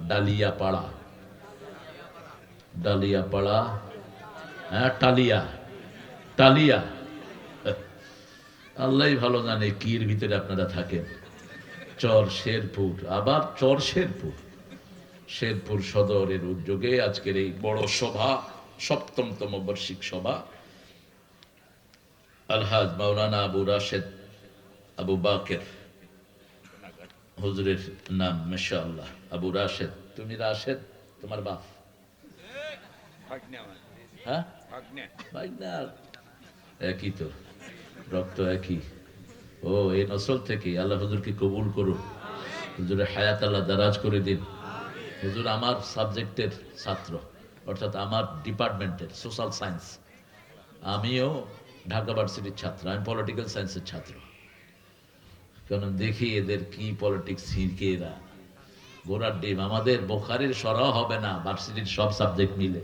ডালিয়া পাড়া, ডালিয়া পাড়া, হ্যাঁ টালিয়া, টালিয়া। আল্লাহ ভালো জানে কির ভিতরে আপনারা থাকেন। চর শেরপুর, আবার চর শেরপুর, শেরপুর সদরের উদ্যোগে আজকের এই বড় সভা, ৭ম বার্ষিক সভা। আলহাজ মাওলানা আবু রাশেদ আবু বাকের হুজুরের নাম, মাশাআল্লাহ। আবু রাশেদ, তুমি রাশেদ, তোমার বাপ? হ্যাঁ, ভাগনা, একই তো, রক্ত একই। ও, এই নসল থেকে। আল্লাহ হুজুরকে কবুল করুন, হুজুরের হায়াত আল্লাহ দারাজ করে দিন। হুজুর আমার সাবজেক্টের ছাত্র, অর্থাৎ আমার ডিপার্টমেন্টের সোশ্যাল সায়েন্স। আমিও ঢাকা ভার্সিটির ছাত্র, আমি পলিটিক্যাল সায়েন্সের ছাত্র। কারণ দেখি এদের কি পলিটিক্স ছিঁড়কে, এরা গোড়ার ডিম। আমাদের বোখারির সরাও হবে না ভার্সিটির সব সাবজেক্ট মিলে।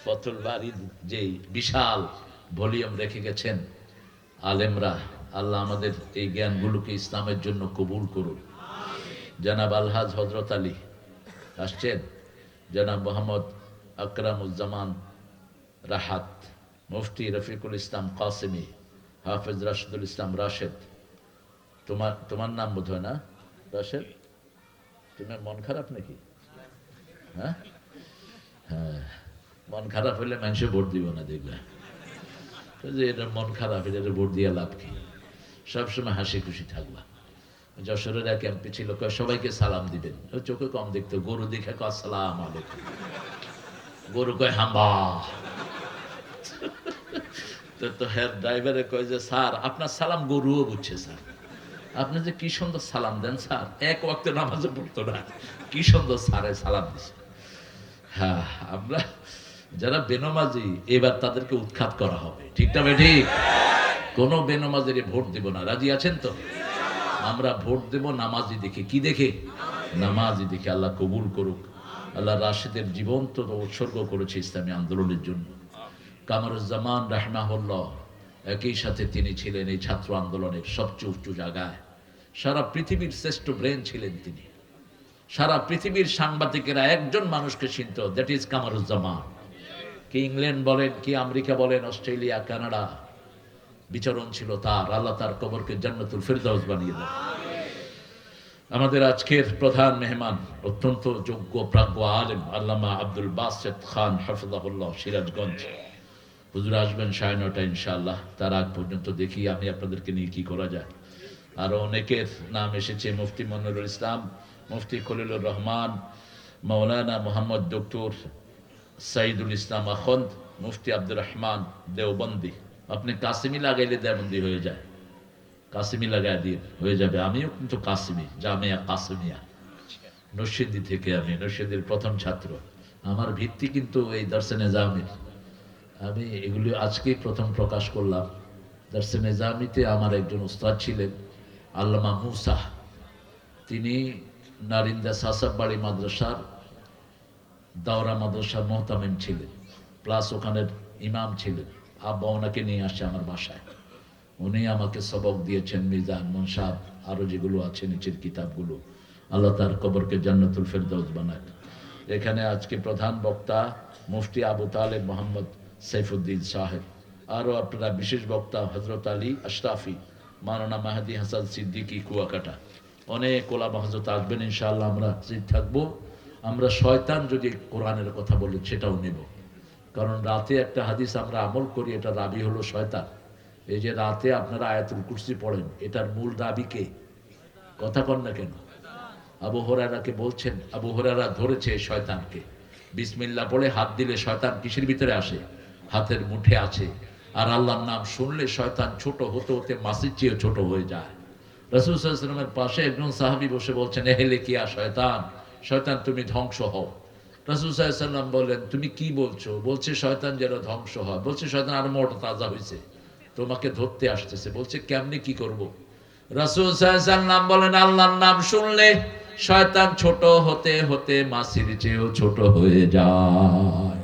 ফতুল বারির যে বিশাল ভলিউম রেখে গেছেন আলেমরা, আল্লাহ আমাদের এই জ্ঞানগুলোকে ইসলামের জন্য কবুল করুন। জনাব আলহাজ হযরত আলী আসছেন, জনাব মোহাম্মদ আকরামুজ্জামান রাহাত, মুফতি রফিকুল ইসলাম কাসেমি, হাফেজ রাশিদুল ইসলাম রাশেদ। তোমার নাম বোধ হয় না রাশেদ? তোমার মন খারাপ নাকি? হ্যাঁ, হ্যাঁ, মন খারাপ হলে মানুষে ভোট দিব না, দেখবে যে এটা মন খারাপ, এটা ভোট দিয়ে লাভ কি? সবসময় হাসি খুশি থাকবা। যশোরের এক এমপি ছিল, সবাইকে সালাম দিবেন, চোখে কম দেখতো, গরু দেখে আসসালাম আলাইকুম। গরু কয় হাম্বা। তো হেড ড্রাইভারে কয় যে স্যার আপনার সালাম গরুও বুঝছে স্যার, আপনি যে কি সুন্দর সালাম দেন স্যার, এক ওয়াক্তে নামাজে পড়তো না, কি সুন্দর স্যারে সালাম দিচ্ছে। হ্যাঁ, আমরা যারা বেনমাজি এবার তাদেরকে উৎখাত করা হবে, ঠিক না ঠিক? কোন বেনমাজির ভোট দিব না, রাজি আছেন তো? আমরা ভোট দেব নামাজি দেখে। কি দেখে? নামাজি দেখে। আল্লাহ কবুল করুক। আল্লাহ রাশেদের জীবন তো উৎসর্গ করেছে ইসলামী আন্দোলনের জন্য। কামরুজ্জামান রাহমাহুল্লাহ একই সাথে তিনি ছিলেন এই ছাত্র আন্দোলনের সবচেয়ে উঁচু জায়গায়। সারা পৃথিবীর শ্রেষ্ঠ ব্রেন ছিলেন তিনি। সারা পৃথিবীর সাংবাদিকেরা একজন মানুষকে চিনত, দ্যাট ইজ কামরুজ্জামান। কি ইংল্যান্ড বলেন, কি আমেরিকা বলেন, অস্ট্রেলিয়া, কানাডা বিচরণ ছিল তার। আল্লাহ তার কবরকে জান্নাতুল ফিরদাউস বানিয়ে দেন। আমাদের আজকের প্রধান মেহমান অত্যন্ত যোগ্য প্রাজ্ঞ আলেম আল্লামা আব্দুল বাসেত খান হাফিজাহুল্লাহ, সিরাজগঞ্জ। হুজুর আসবেন 9:30 ইনশাআল্লাহ। তার আগ পর্যন্ত দেখি আমি আপনাদেরকে নিয়ে কি করা যায়। আরো অনেকের নাম এসেছে, মুফতি মনিরুল ইসলাম, মুফতি খলিলুর রহমান, মাওলানা মোহাম্মদ ডক্টর সাইদুল ইসলাম আখন্দ, মুফতি আব্দুর রহমান দেওবন্দি। আপনি কাসিমি লাগাইলে দেওবন্দি হয়ে যায়, কাসিমি লাগাই দিয়ে হয়ে যাবে। আমিও কিন্তু কাসিমি, জামিয়া কাসিমিয়া, নরসিংদী থেকে। আমি নরসিংদীর প্রথম ছাত্র। আমার ভিত্তি কিন্তু এই দর্শে নিজামির। আমি এগুলি আজকেই প্রথম প্রকাশ করলাম। দর্শে নিজামিতে আমার একজন উস্তাদ ছিলেন আল্লামা মুসা। তিনি নারিন্দা সাসাববাড়ি মাদ্রাসার দাওরা মাদ্রাসার মোহতামিম ছিলেন, প্লাস ওখানের ইমাম ছিলেন। আব্বা ওনাকে নিয়ে আসছে আমার বাসায়। উনি আমাকে সবক দিয়েছেন, মিজান, মুনসাব, আরো যেগুলো আছে নিচের কিতাবগুলো। আল্লাহ তার কবরকে জান্নাতুল ফেরদাউস বানাক। এখানে আজকে প্রধান বক্তা মুফতি আবু তালেব মোহাম্মদ সাইফুদ্দিন সাহেব। আরো আপনারা বিশেষ বক্তা হজরত আলী আশরাফি, মাওলানা মাহাদি হাসান সিদ্দিকী কুয়াকাটা। অনেক ওলামা হযরত আসবেন ইনশাআল্লাহ। আমরা হাজির থাকবো। আমরা শয়তান যদি কোরআনের কথা বলি সেটাও নেব, কারণ রাতে একটা হাদিস আমরা আমল করি, এটা রাবি হলো শয়তান। এই যে রাতে আপনারা আয়াতুল কুরসি পড়েন, এটার মূল রাবি কে? কথা কন না কেন? আবু হুরায়রাকে বলছেন, আবু হুরায়রা ধরেছে শয়তানকে। বিসমিল্লাহ পড়ে হাত দিলে শয়তান কিসের ভিতরে আসে? হাতের মুঠে আছে। আর আল্লাহর নাম শুনলে শয়তান ছোট হতে হতে মাসির চেয়ে ছোট হয়ে যায়। রাসূল সাল্লাল্লাহু আলাইহি ওয়াসাল্লামের পাশে একজন সাহাবী বসে বলছেন, এহেলে কিয়া শয়তান, শয়তান তুমি ধ্বংস হও। রাসূল সাল্লাল্লাহু আলাইহি ওয়াসাল্লাম বলেন, তুমি কি বলছো? বলছে শয়তান যেন ধ্বংস হয়। বলছে শয়তান আরো মোটা তাজা হয়েছে, তোমাকে ধরতে আসতেছে। বলছে কেমনে কি করব? রাসূল সাল্লাল্লাহু আলাইহি ওয়াসাল্লাম বলেন, আল্লাহর নাম শুনলে শয়তান ছোট হতে হতে মাছির চেয়েও ছোট হয়ে যায়।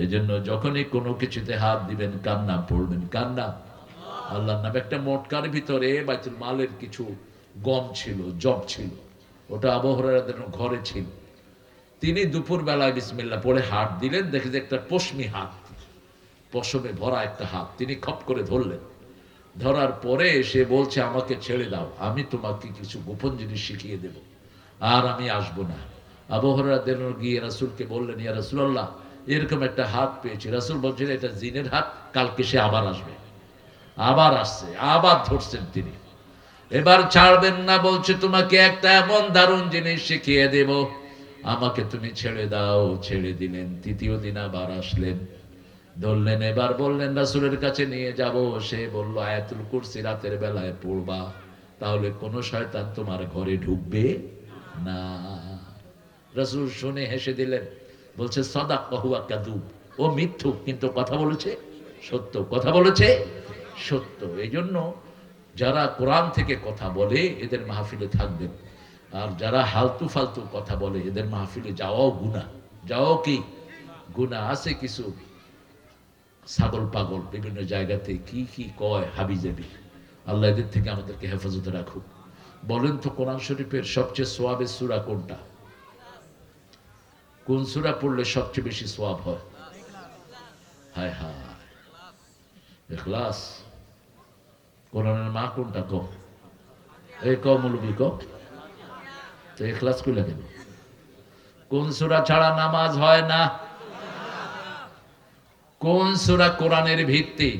এই জন্য যখনই কোনো কিছুতে হাত দিবেন কার নাম পড়বেন? কার নাম? আল্লাহর নাম। একটা মোটকার ভিতরে বাইতুল মালের কিছু গম ছিল, জব ছিল, ওটা আবু হুরায়রার ঘরে ছিল। তিনি দুপুর বেলায় বিসমিল্লাহ পড়ে হাত দিলেন, দেখে যে একটা পশমি হাত, পশমে ভরা একটা হাত। তিনি খপ করে ধরলেন। ধরার পরে সে বলছে, আমাকে ছেড়ে দাও, আমি তোমাকে কিছু গোপন জিনিস শিখিয়ে দেব, আর আমি আসবো না। আবু হুরায়রা গিয়ে রাসূলকে বললেন, ইয়া রাসূলুল্লাহ, এরকম একটা হাত পেয়েছি। রাসূল বলছেন এটা জিনের হাত, কালকে সে আবার আসবে। আবার আসছে, আবার ধরছেন তিনি। এবার ছাড়বেন না, বলছে তোমাকে একটা এমন দারুণ জিনিস শিখিয়ে দেব, আমাকে তুমি ছেড়ে দাও। ছেড়ে দিলেন। তৃতীয় দিন আবার আসলেন, ধরলেন। এবার বললেন রাসূলের কাছে নিয়ে যাব। সে বলল, আয়াতুল কুরসি রাতের বেলায় পড়বা, তাহলে কোন শয়তান তোমার ঘরে ঢুকবে না। রাসূল শুনে হেসে দিলেন, বলছে সাদাকা হুয়া কাযুব, ও মিথ্যুক, কিন্তু কথা বলেছে সত্য, কথা বলেছে সত্য। এই জন্য যারা কোরআন থেকে কথা বলে এদের মাহফিলে থাকবেন, আর যারা হালতু ফালতু কথা বলে এদের মাহফিলে যাওয়াও গুনাহ। যাওয়াও কি গুনাহ? আছে কিছু ছাগল পাগল বিভিন্ন জায়গাতে কি কি কয় হাবিজাবি। আল্লাহ এদের থেকে আমাদেরকে হেফাজতে রাখুক। বলেন তো কোরআন শরীফের সবচেয়ে সোয়াবের সূরা কোনটা? কোন সূরা পড়লে সবচেয়ে বেশি সোয়াব হয়? হায় হায়, ইখলাস। কোরআনের মা কোনটা? ক এই ক মৌলবী ক, তো ইখলাস কইলা কেন? কোন সূরা ছাড়া নামাজ হয় না? কোন সূরা কোরআনের ভিত্তি?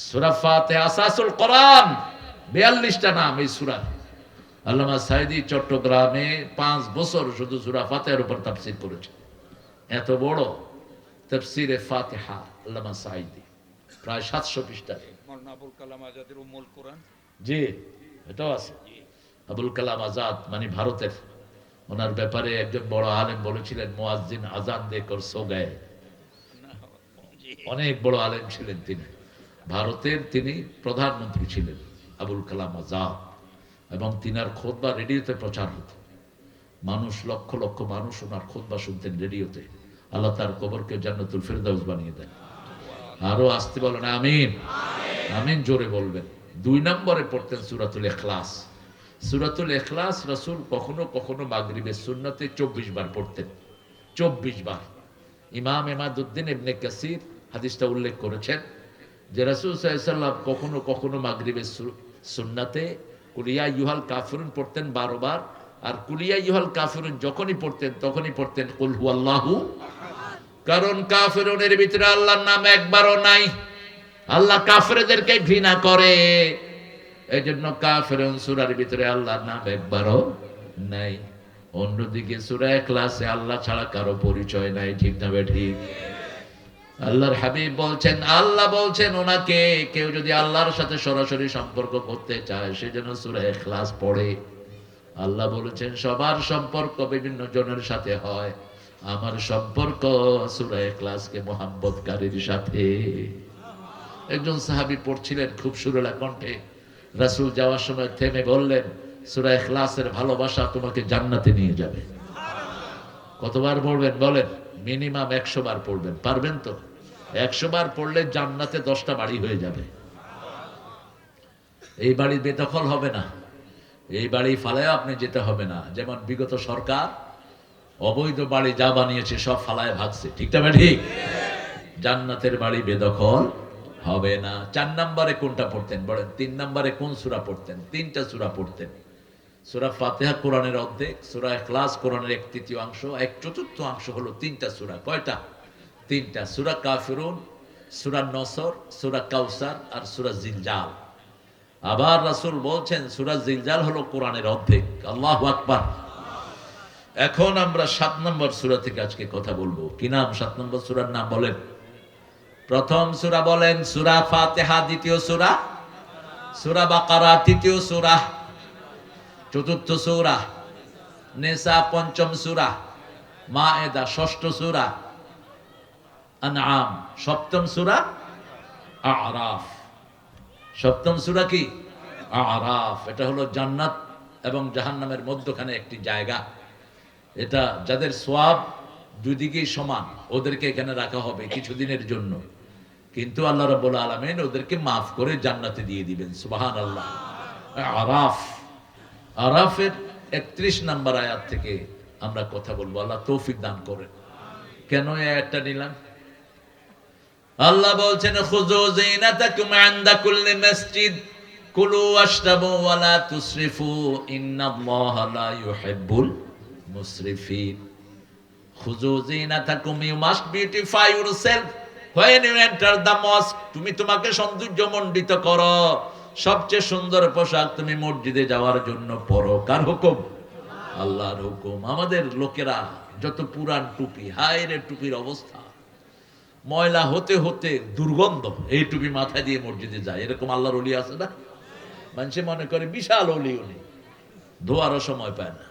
সূরা ফাতিহা আসাসুল কোরআন। 42টা নাম এই সূরা। আল্লামা সাইদি চট্টগ্রামে 5 বছর শুধু সূরা ফাতিহার উপর তাফসীর করেছে। এত বড় তাফসীরে ফাতিহা আল্লামা সাঈদী, প্রায় 700 পৃষ্ঠা। মাওলানা আবুল কালাম আজাদের উম্মুল কোরআন। জি, এটাও আছে। আবুল কালাম আজাদ মানে ভারতের, ওনার ব্যাপারে একজন বড় আলেম বলেছিলেন, মুয়াজ্জিন আজান দেকর সো গায়ে। অনেক বড় আলেম ছিলেন তিনি, ভারতের তিনি প্রধানমন্ত্রী ছিলেন আবুল কালাম আজাদ, এবং তিনার খুতবা রেডিওতে প্রচার হতো। মানুষ, লক্ষ লক্ষ মানুষ ওনার খুতবা শুনতেন রেডিওতে। আল্লাহ তার কবরকে জান্নাতুল ফেরদাউস বানিয়ে দেন। আরো আসতে বলেন আমিন। আমিন জোরে বলবেন। 2 নম্বরে পড়তেন সূরাতুল ইখলাস। সূরাতুল ইখলাস রাসূল কখনো কখনো মাগরিবের সুন্নতে 24 বার পড়তেন, 24 বার। ইমাম ইমাদউদ্দিন ইবনে কাসির হাদিসটা উল্লেখ করেছেন যে রাসূল সাল্লাল্লাহু আলাইহি ওয়াসাল্লাম কখনো কখনো মাগরিবের সুন্নাতে কুলিয়া ইউহাল কাফিরুন পড়তেন 12 বার, আর কুলিয়া ইউহাল কাফিরুন যখনই পড়তেন তখনই পড়তেন কুল হুয়াল্লাহু। কারণ কাফিরুনের ভিতরে আল্লাহর নাম একবারও নাই, আল্লাহ কাফেরদেরকে ঘৃণা করে, এইজন্য কাফিরুন সূরার ভিতরে আল্লাহর নাম একবারও নাই। অন্যদিকে সূরা ইখলাসে আল্লাহ ছাড়া কারো পরিচয় নাই, ঠিক না ঠিক? আল্লাহর হাবিব বলছেন, আল্লাহ বলছেন ওনাকে কেউ যদি আল্লাহর সাথে সরাসরি সম্পর্ক করতে চায় সে যেন সূরা ইখলাস পড়ে। আল্লাহ বলেছেন সবার সম্পর্ক বিভিন্ন জনের সাথে হয়, আমার সম্পর্ক সূরা ইখলাসকে মুহাব্বতকারীর সাথে। একজন সাহাবী পড়ছিলেন খুব সুরেলা কণ্ঠে, রাসূল যাওয়ার সময় থেমে বললেন, সূরা ইখলাসের ভালোবাসা তোমাকে জান্নাতে নিয়ে যাবে। কতবার পড়বেন বলেন? মিনিমাম 100 বার পড়বেন। পারবেন তো? 100 বার পড়লে জান্নাতে 10টা বাড়ি হয়ে যাবে। এই বাড়ি বেদখল হবে না, এই বাড়ি ফালায় আপনি যেতে হবে না। যেমন বিগত সরকার অবৈধ বাড়ি যা বানিয়েছে সব ফালায় ভাগছে, ঠিক না ঠিক? জান্নাতের বাড়ি বেদখল হবে না। 4 নম্বরে কোনটা পড়তেন বলেন? 3 নম্বরে কোন সূরা পড়তেন? 3টা সূরা পড়তেন। সূরা ফাতিহা কোরআনের অর্ধেক, সূরা ইখলাস কোরআনের 1/3, 1/4 হলো 3টা সূরা। কয়টা? 3টা। সূরা কাফিরুন, সূরা নসর, সূরা কাউসার আর সূরা জিলজাল। আবার রাসূল বলছেন সূরা জিলজাল হলো কোরআনের অর্ধেক। আল্লাহু আকবার। এখন আমরা 7 নম্বর সূরা থেকে আজকে কথা বলবো। কি নাম 7 নম্বর সূরার নাম বলেন? প্রথম সূরা বলেন সূরা ফাতিহা, দ্বিতীয় সূরা সূরা বাকারা, তৃতীয় সূরা, চতুর্থ সূরা নিসা, পঞ্চম সূরা মায়েদা, ষষ্ঠ সূরা আনআম, সপ্তম সূরা আরাফ। সপ্তম সূরা কি? আরাফ। এটা হলো জান্নাত এবং জাহান্নামের মধ্যখানে একটি জায়গা। এটা যাদের সওয়াব দুই দিকেই সমান ওদেরকে এখানে রাখা হবে কিছুদিনের জন্য, কিন্তু আল্লাহ রাব্বুল আলামিন ওদেরকে মাফ করে জান্নাতে দিয়ে দিবেন। সুবহানাল্লাহ। আরাফ, আরাফের 31 নম্বর আয়াত থেকে আমরা কথা বলবো। আল্লাহ তৌফিক দান করেন। কেন এই আয়াতটা নিলাম? আল্লাহ বলছেন খুযু যিনাতাকুম ইনদা কুল্লি মসজিদ কুলু ওয়াশরাবু ওয়া লা তুসরিফু ইন্নাল্লাহা লা ইউহিব্বুল মুসরিফিন। খুযু যিনাতাকুম, you must beautify yourself when you enter the mosque। তুমি তোমাকে সৌন্দর্যমণ্ডিত করো, সবচেয়ে সুন্দর পোশাক তুমি মসজিদে যাওয়ার জন্য পরো। কার হুকুম? আল্লাহর হুকুম। আমাদের লোকেরা যত পুরান টুপি, হায় রে টুপির অবস্থা, ময়লা হতে হতে দুর্গন্ধ, এই টুপি মাথায় দিয়ে মসজিদে যায়। এরকম আল্লাহর ওলি আছে না? মানুষে মনে করে বিশাল ওলি উনি, ধোয়ারও সময় পায় না।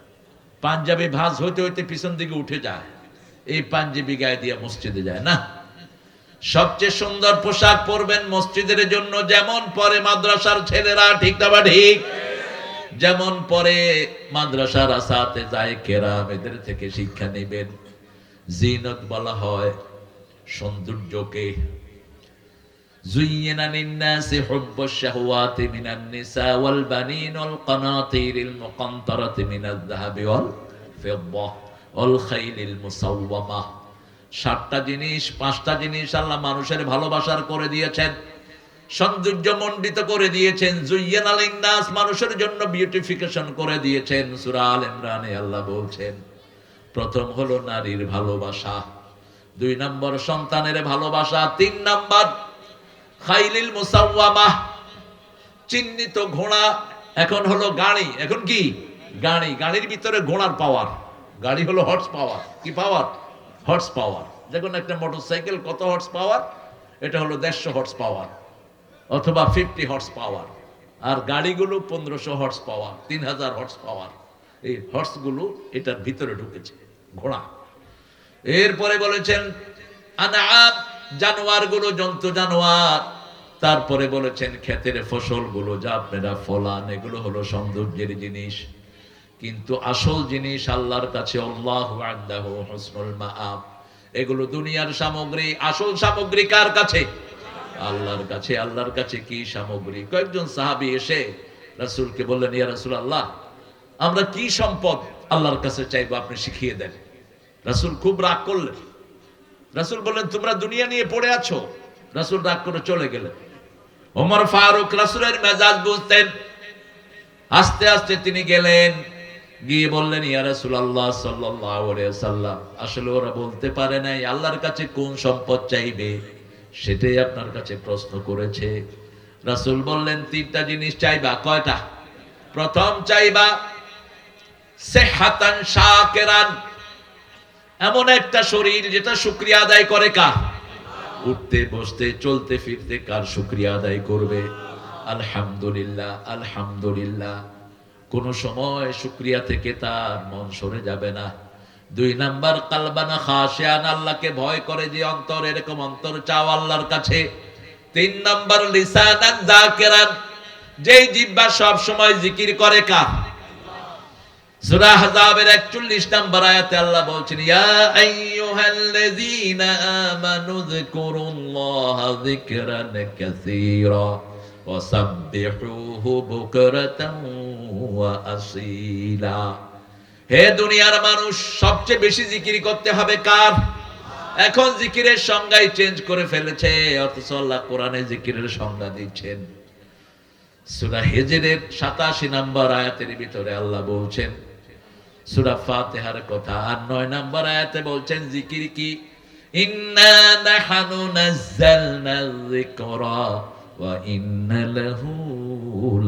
পাঞ্জাবি ভাঁজ হইতে হইতে পিছন দিকে উঠে যায়, এই পাঞ্জাবি গায়ে দিয়ে মসজিদে যায় না। সবচেয়ে সুন্দর পোশাক পরবেন মসজিদের জন্য, যেমন পরে মাদ্রাসার ছেলেরা, ঠিক না বা ঠিক? যেমন পরে মাদ্রাসার আসাতে যায় কেরাম, এদের থেকে শিক্ষা নেবেন। জিনত বলা হয় সৌন্দর্যকে। زين للناس حب الشهوات من النساء والبنين والقناطير المقنطرة من الذهب والفضة والخيل المسومة। 7টা জিনিস, 5টা জিনিস আল্লাহ মানুষের ভালোবাসার করে দিয়েছেন, সৌন্দর্যমণ্ডিত করে দিয়েছেন। যুয়্যিনা লিন-নাস, মানুষের জন্য বিউটিফিকেশন করে দিয়েছেন। সূরা আল ইমরানে আল্লাহ বলছেন প্রথম হলো নারীর ভালোবাসা, 2 নম্বর সন্তানের ভালোবাসা, 3 নম্বর খাইলিল মুসাওয়ামা, চিহ্নিত ঘোড়া। এখন হলো গাড়ি। এখন কি? গাড়ি। গাড়ির ভিতরে ঘোড়ার পাওয়ার। গাড়ি হলো হর্স পাওয়ার। কি পাওয়ার? Horse power. দেখুন একটা মোটরসাইকেল কত হর্স পাওয়ার, এটা হলো 150 হর্স পাওয়ার অথবা 50 হর্স পাওয়ার, আর গাড়িগুলো 1500 হর্স পাওয়ার, 3000 হর্স পাওয়ার। এই হর্সগুলো এটার ভিতরে ঢুকেছে, ঘোড়া। এরপরে বলেছেন আনআম, জানোয়ারগুলো, জন্তু জানোয়ার। তারপরে বলেছেন ক্ষেতের ফসলগুলো যা আপনারা ফলান, এগুলো হলো সৌন্দর্যের জিনিস, কিন্তু আসল জিনিস আল্লাহর কাছে আল্লাহু আ'ইনদাহু হুসনুল মাআব। এগুলো দুনিয়ার সামগ্রী, আসল সামগ্রী কার কাছে? আল্লাহর কাছে। আল্লাহর কাছে কি সামগ্রী? কয়েকজন সাহাবী এসে রাসূলকে বললেন, ইয়া রাসূলুল্লাহ, আমরা কি সম্পদ আল্লাহর কাছে চাইবো, আপনি শিখিয়ে দেন। রাসূল খুব রাগ করলেন। রাসূল বললেন, তোমরা দুনিয়া নিয়ে পড়ে আছো। রাসূল রাগ করে চলে গেলেন। ওমর ফারুক রাসূলের মেজাজ বুঝতেন। আস্তে আস্তে তিনি গেলেন, গিয়ে বললেন, ইয়া রাসূলুল্লাহ সাল্লাল্লাহু আলাইহি ওয়াসাল্লাম, আসলে ওরা বলতে পারে নাই আল্লাহর কাছে কোন সম্পদ চাইবে, সেটাই আপনার কাছে প্রশ্ন করেছে। রাসূল বললেন, তিনটা জিনিস চাইবা। কয়টা? প্রথম চাইবা সিহহাতান শাকিরান, এমন একটা শরীর যেটা শুকরিয়া আদায় করে। কার? উঠতে বসতে চলতে ফিরতে কার শুকরিয়া আদায় করবে? আলহামদুলিল্লাহ আলহামদুলিল্লাহ। কোন সময় শুকরিয়া থেকে তার মন সরে যাবে না। 2 নাম্বার কালবানা খাশিয়ান, আল্লাহকে ভয় করে যে অন্তর, এরকম অন্তর চাও আল্লাহর কাছে। 3 নাম্বার লিসানান যাকিরান, যেই জিহ্বা সব সময় জিকির করে। কার? সূরা আহজাবের 41 নম্বর আয়াতে আল্লাহ বলছেন, ইয়া আইয়ুহাল্লাযীনা আমানু যিকুরুল্লাহা যিকরান কাসীরা ওয়া সাব্বিহুহু বুকরাতান ওয়া আসীলা। হে দুনিয়ার মানুষ, সবচেয়ে বেশি জিকির করতে হবে কার? এখন জিকিরের সংজ্ঞাই চেঞ্জ করে ফেলেছে, অথচ আল্লাহ কোরআনে জিকিরের সংজ্ঞা দিচ্ছেন। সূরা হিজরের 87 নম্বর আয়াতের ভিতরে আল্লাহ বলছেন সূরা ফাতিহার কথা, আর 9 নম্বর আয়াতে বলছেন জিকির কি? ইন্না নাহনু নাযালনা যিকরা ওয়া ইন্না লাহু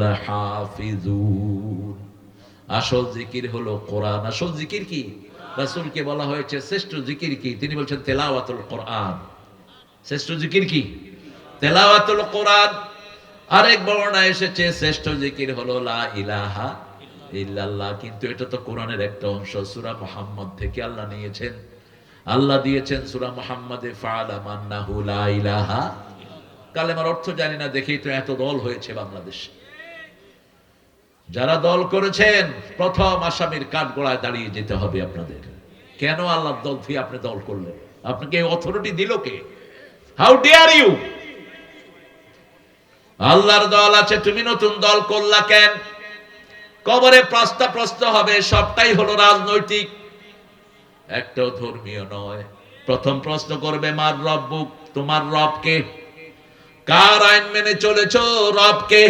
লাহাফিজুন। আসল জিকির হলো কোরআন। আসল জিকির কি? রাসূলকে বলা হয়েছে শ্রেষ্ঠ জিকির কি? তিনি বলছেন তেলাওয়াতুল কোরআন। শ্রেষ্ঠ জিকির কি? তেলাওয়াতুল কোরআন। আরেক বর্ণনায় এসেছে শ্রেষ্ঠ জিকির হলো লা ইলাহা ইল্লাল্লাহ, কিন্তু এটা তো কোরআনের একটা অংশ। সূরা মুহাম্মদ থেকে আল্লাহ নিয়েছেন। আল্লাহ দিয়েছেন সূরা মুহাম্মাদে ফাআলাম আন্নাহু লা ইলাহা। কালেমার অর্থ জানি না দেখেই তো এত দল হয়েছে বাংলাদেশে। যারা দল করেছেন, প্রথম আসামির কাঠগড়ায় দাঁড়িয়ে যেতে হবে আপনাদের। কেন আল্লাহর দল থেকে আপনি দল করলেন? আপনাকে এই অথরিটি দিল কে? How dare you? আল্লাহর দল আছে, তুমি নতুন দল করলা কেন? কবরে প্রশ্ন হবে, সবটাই হলো রাজনৈতিক, একটাও ধর্মীয় নয়। প্রথম প্রশ্ন করবে মার রব্বুক, তোমার রব কে? কার আইন মেনে চলেছো? রব কে?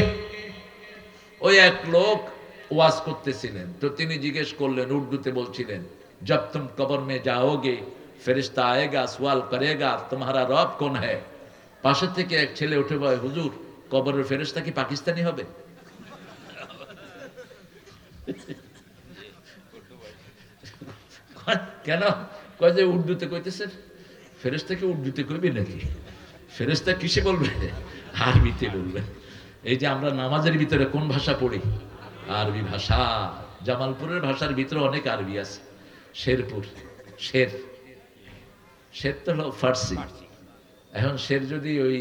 ওই এক লোক ওয়াজ করতেছিলেন, তো তিনি জিজ্ঞেস করলেন, উর্দুতে বলছিলেন, জব তুম কবর মে যাওগে ফেরেশতা আয়েগা সওয়াল করেগা তোমারা রব কোন হ্যায়। পাশে থেকে এক ছেলে উঠে বলে, হুজুর, কবরের ফেরেশতা কি পাকিস্তানি হবে? কেন? কয় যে উর্দুতে কইতেছেন। ফেরেশতাকে উর্দুতে কইবে নাকি? ফেরেশতা কিসে বলবে? আরবিতে বলবে। এই যে আমরা নামাজের ভিতরে কোন ভাষা পড়ি? আরবি ভাষা। জামালপুরের ভাষার ভিতরে অনেক আরবি আছে। শেরপুর, শের, শের তো হলো ফার্সি। এখন শের যদি ওই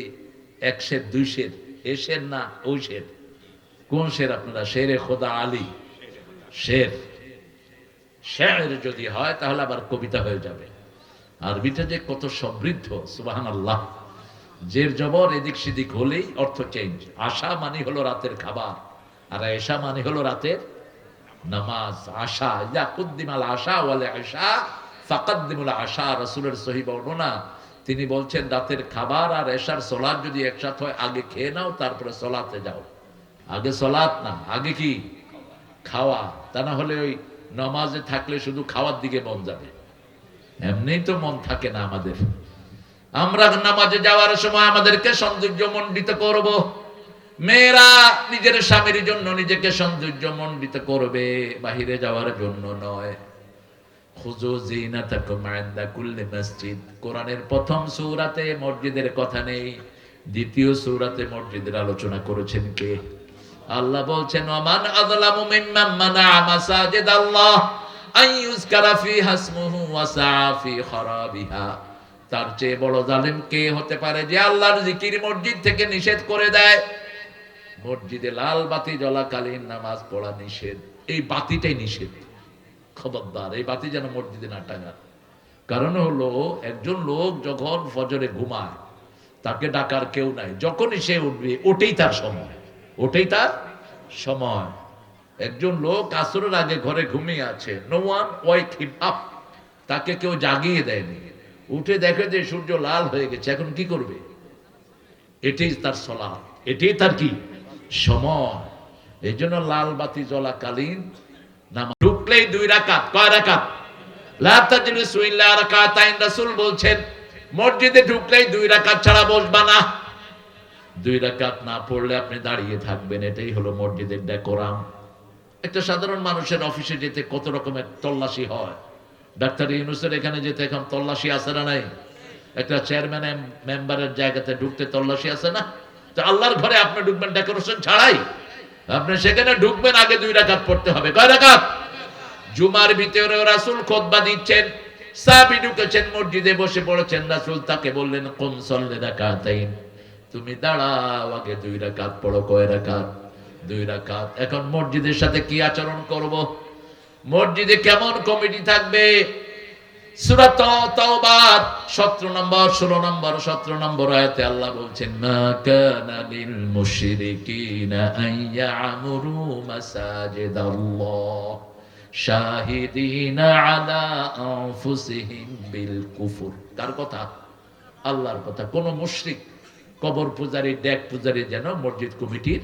1 শের 2 শের, এ শের না ওই শের। কোন শের আপনারা? শেরে খোদা আলী শের। শের যদি হয় তাহলে আবার কবিতা হয়ে যাবে। আরবিটা যে কত সমৃদ্ধ, সুবহানাল্লাহ। জের জবর এদিক সেদিক হলেই অর্থ চেঞ্জ। আশা মানে হলো রাতের খাবার, আর এশা মানে হলো রাতের নামাজ। আশা, ইয়া কুদ্দিমাল আশা ওয়াল ইশা ফাকাদ্দিমুল আশা। রাসূলের সহিহ বর্ণনা, তিনি বলছেন রাতের খাবার আর এশার সালাত যদি একসাথে হয়, আগে খেয়ে নাও তারপরে সালাতে যাও। আগে সালাত না, আগে কি? খাওয়া। তা না হলে ওই নামাজে থাকলে শুধু খাওয়ার দিকে মন যাবে। এমনিই তো মন থাকে না আমাদের। আমরা নামাজে যাওয়ার সময় আমাদেরকে সৌন্দর্য মণ্ডিত করব। মেয়েরা নিজের স্বামীর জন্য নিজেকে সৌন্দর্য মণ্ডিত করবে, বাহিরে যাওয়ার জন্য নয়। খুযু যিনাতাকুম ইনদা কুল্লি মসজিদ। কোরআনের প্রথম সূরাতে মসজিদের কথা নেই, দ্বিতীয় সূরাতে মসজিদের আলোচনা করেছেন কে? আল্লাহ বলছেন ওয়ামান আযলামু মিম্মান মানাআ মাসাজিদাল্লাহ আন ইউযকারা ফিহা ইসমুহু ওয়া সাআ ফি খারাবিহা। তার চেয়ে বড় জালিম কে হতে পারে যে আল্লাহর জিকির মসজিদ থেকে নিষেধ করে দেয়? মসজিদে লাল বাতি জ্বলাকালীন নামাজ পড়া নিষেধ, এই বাতিটাই নিষেধ। খবরদার এই বাতি যেন মসজিদে না টাঙান। কারণ হলো একজন লোক যখন ফজরে ঘুমায় তাকে ডাকার কেউ নাই, যখনই সে উঠবে ওটাই তার সময়, ওটাই তার সময়। একজন লোক আসরের আগে ঘরে ঘুমিয়ে আছে, নো ওয়ান ওয়েক হিম আপ, তাকে কেউ জাগিয়ে দেয়নি, উঠে দেখে যে সূর্য লাল হয়ে গেছে, এখন কি করবে? এটাই তার সালাত, এটাই তার কি সময়। এই জন্য লাল বাতি জ্বলাকালীন নামাজ ঢুকলেই 2 রাকাত। কয় রাকাত? লা তাজলিসু ইল্লা রাকাতাইন। রাসূল বলছেন মসজিদে ঢুকলেই 2 রাকাত ছাড়া বসবা না। 2 রাকাত না পড়লে আপনি দাঁড়িয়ে থাকবেন, এটাই হলো মসজিদের ডেকোরাম। একটা সাধারণ মানুষের অফিসে যেতে কত রকমের তল্লাশি হয়, ডাক্তার ইউনূসের এখানে যেতে এখন তল্লাশি আছে না নাই? একটা চেয়ারম্যান মেম্বারের জায়গাতে ঢুকতে তল্লাশি আছে না? তো আল্লাহর ঘরে আপনি ঢুকবেন ডেকোরেশন ছাড়াই, আপনি সেখানে ঢুকবেন আগে 2 রাকাত পড়তে হবে। কয় রাকাত? জুমার ভিতরে রাসূল খুতবা দিচ্ছেন, সাহাবী ঢুকেছেন মসজিদে বসে পড়েছেন, রাসূল তাকে বললেন কুম সাল্লি রাকাতাইন, তুমি দাঁড়াও আগে 2 রাকাত পড়ো। কয় রাকাত? 2 রাকাত। এখন মসজিদের সাথে কি আচরণ করব? মসজিদে কেমন কমিটি থাকবে? সূরা তাওবার 17 নম্বর 16 নম্বর 17 নম্বর আয়াতে আল্লাহ বলছেন মা কানা লিল মুশরিকিনা আন ইয়ামুরু মাসাজিদাল্লাহ শাহিদিনা আলা আনফুসিহিম বিল কুফর। কার কথা? আল্লাহর কথা। কোন মুশরিক, কবর পূজারী, ডেক পূজারী যেন মসজিদ কমিটির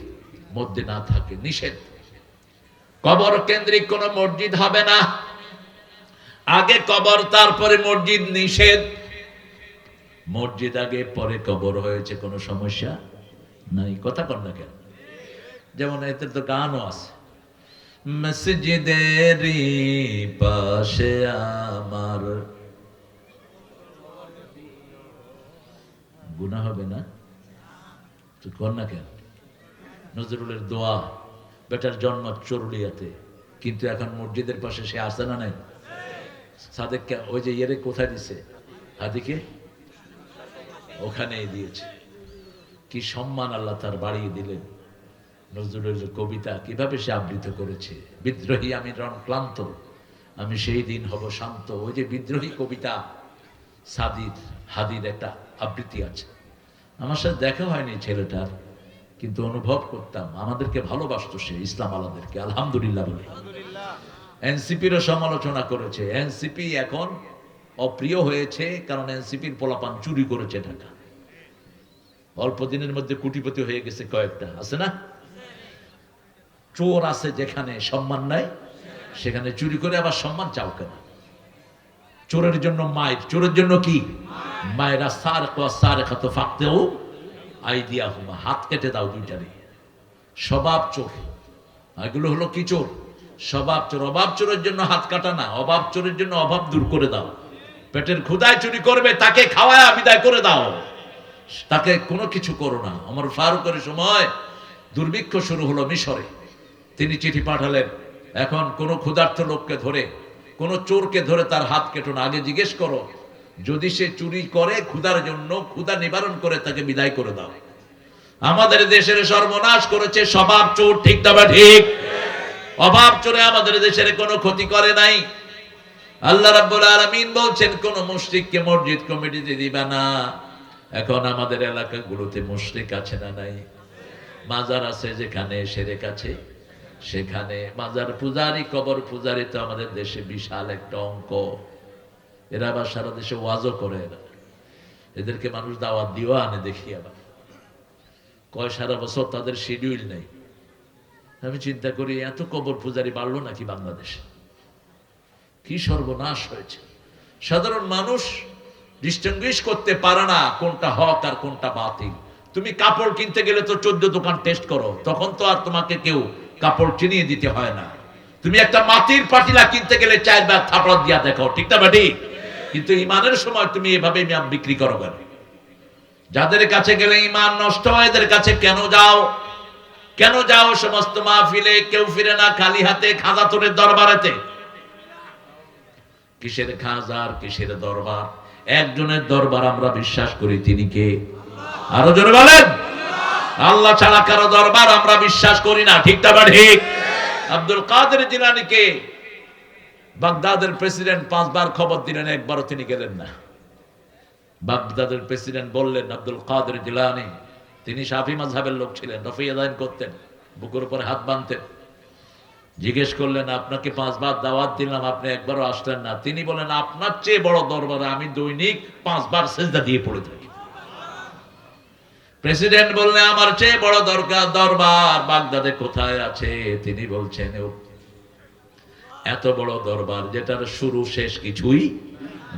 মধ্যে না থাকে, নিষেধ। কবর কেন্দ্রিক কোন মসজিদ হবে না, আগে কবর তারপরে মসজিদ, নিষেধ। মসজিদ আগে পরে কবর হয়েছে, কোনো সমস্যা নাই। কথা কন না কেন? যেমন এতে তো গানও আছে, মসজিদেরই পাশে আমার, গুনাহ হবে না? তুই কর না কেন? নজরুলের দোয়া, বেটার জন্ম চরুলিয়াতে, কিন্তু এখন মসজিদের পাশে সে আসে না নাই? সাদেককে ওই যে ইয়েরে কোথায় দিছে? হাদিকে ওখানেই দিয়েছে। কি সম্মান আল্লাহ তার বাড়িয়ে দিলেন। নজরুলের কবিতা কিভাবে সে আবৃত করেছে, বিদ্রোহী আমি রণ ক্লান্ত, আমি সেই দিন হব শান্ত। ওই যে বিদ্রোহী কবিতা সাদির হাদির একটা আবৃত্তি আছে। আমার সাথে দেখা হয়নি ছেলেটার, কিন্তু অনুভব করতাম আমাদেরকে ভালোবাসতো সে, ইসলাম আলাদেরকে। আলহামদুলিল্লাহ বলে। এনসিপিরও সমালোচনা করেছে। এনসিপি এখন অপ্রিয় হয়েছে কারণ এনসিপির পোলাপান চুরি করেছে ঢাকা। অল্প দিনের মধ্যে কোটিপতি হয়ে গেছে কয়েকটা, আছে না? চোর আছে যেখানে সম্মান নাই, সেখানে চুরি করে আবার সম্মান চাও কেন? চোরের জন্য মায়ের, চোরের জন্য কি মায়েরা? সারেখা তো ফাঁকতেও আইডিয়া হুমা, হাত কেটে দাও দুইটারে। স্বভাব চোর, এগুলো হলো কি চোর? স্বভাব চোর। অভাব চোরের জন্য হাত কাটা না, অভাব চোরের জন্য অভাব দূর করে দাও। পেটের ক্ষুধায় চুরি করবে, তাকে খাওয়ায় বিদায় করে দাও, তাকে কোনো কিছু করো না। ওমর ফারুকের সময় দুর্ভিক্ষ শুরু হলো মিশরে, তিনি চিঠি পাঠালেন, এখন কোন ক্ষুধার্ত লোককে ধরে, কোন চোরকে ধরে তার হাত কেটো না, আগে জিজ্ঞেস করো যদি সে চুরি করে ক্ষুধার জন্য, ক্ষুধা নিবারণ করে তাকে বিদায় করে দাও। আমাদের দেশের সর্বনাশ করেছে স্বভাব চোর, ঠিক না বা ঠিক? অভাব চোরে আমাদের দেশের কোনো ক্ষতি করে নাই। আল্লাহ রাব্বুল আলামিন বলছেন কোন মুশরিককে মসজিদ কমিটিতে দিবা না। এখন আমাদের এলাকাগুলোতে মুশরিক আছে না নাই? মাজার আছে যেখানে, শিরক আছে সেখানে। মাজার পূজারি, কবর পূজারি তো আমাদের দেশে বিশাল একটা অঙ্ক। এরা আবার সারা দেশে ওয়াজও করে। এদেরকে মানুষ দাওয়াত দিও আনে, দেখি আবার কয় সারা বছর তাদের শিডিউল নেই। আমি চিন্তা করি এত কবর পূজারি বাড়লো নাকি বাংলাদেশে? কি সর্বনাশ হয়েছে। সাধারণ মানুষ ডিস্টিংগুইশ করতে পারে না কোনটা হক আর কোনটা বাতিল। তুমি কাপড় কিনতে গেলে তো 14 দোকান টেস্ট করো, তখন তো আর তোমাকে কেউ কাপড় চিনিয়ে দিতে হয় না। তুমি একটা মাটির পাতিলা কিনতে গেলে 4 বার থাপড় দিয়া দেখো, ঠিক না বেটি? কিন্তু ইমানের সময় তুমি এভাবে ইমান বিক্রি করো কেন? যাদের কাছে গেলে ইমান নষ্ট হয় এদের কাছে কেন যাও? কেন যাও সমস্ত মাহফিলে? কেউ ফিরে না খালি হাতে, খাজা তোরের দরবারেতে। কিসের খাজার, কিসের দরবার? একজনের দরবার আমরা বিশ্বাস করি, তিনি কে? আরো জোরে বলেন। আল্লাহ ছাড়া কারো দরবার আমরা বিশ্বাস করি না, ঠিক না ঠিক? আব্দুল কাদের জিলানীকে বাগদাদের প্রেসিডেন্ট 5 বার খবর দিলেন, একবারও তিনি গেলেন না। বাগদাদের প্রেসিডেন্ট বললেন আব্দুল কাদের জিলানী, তিনি শাফি মাযহাবের লোক ছিলেন, রফি আদায়ন করতেন, বুকের উপরে হাত বাঁধতেন। জিজ্ঞেস করলেন, আপনাকে 5 বার দাওয়াত দিলাম, আপনি একবারও আসলেন না। তিনি বলেন, আপনার চেয়ে বড় দরবারে আমি দৈনিক 5 বার সিজদা দিয়ে পড়ে থাকি। প্রেসিডেন্ট বললেন, আমার চেয়ে বড় দরবার বাগদাদে কোথায় আছে? তিনি বলছেন, এত বড় দরবার যেটার শুরু শেষ কিছুই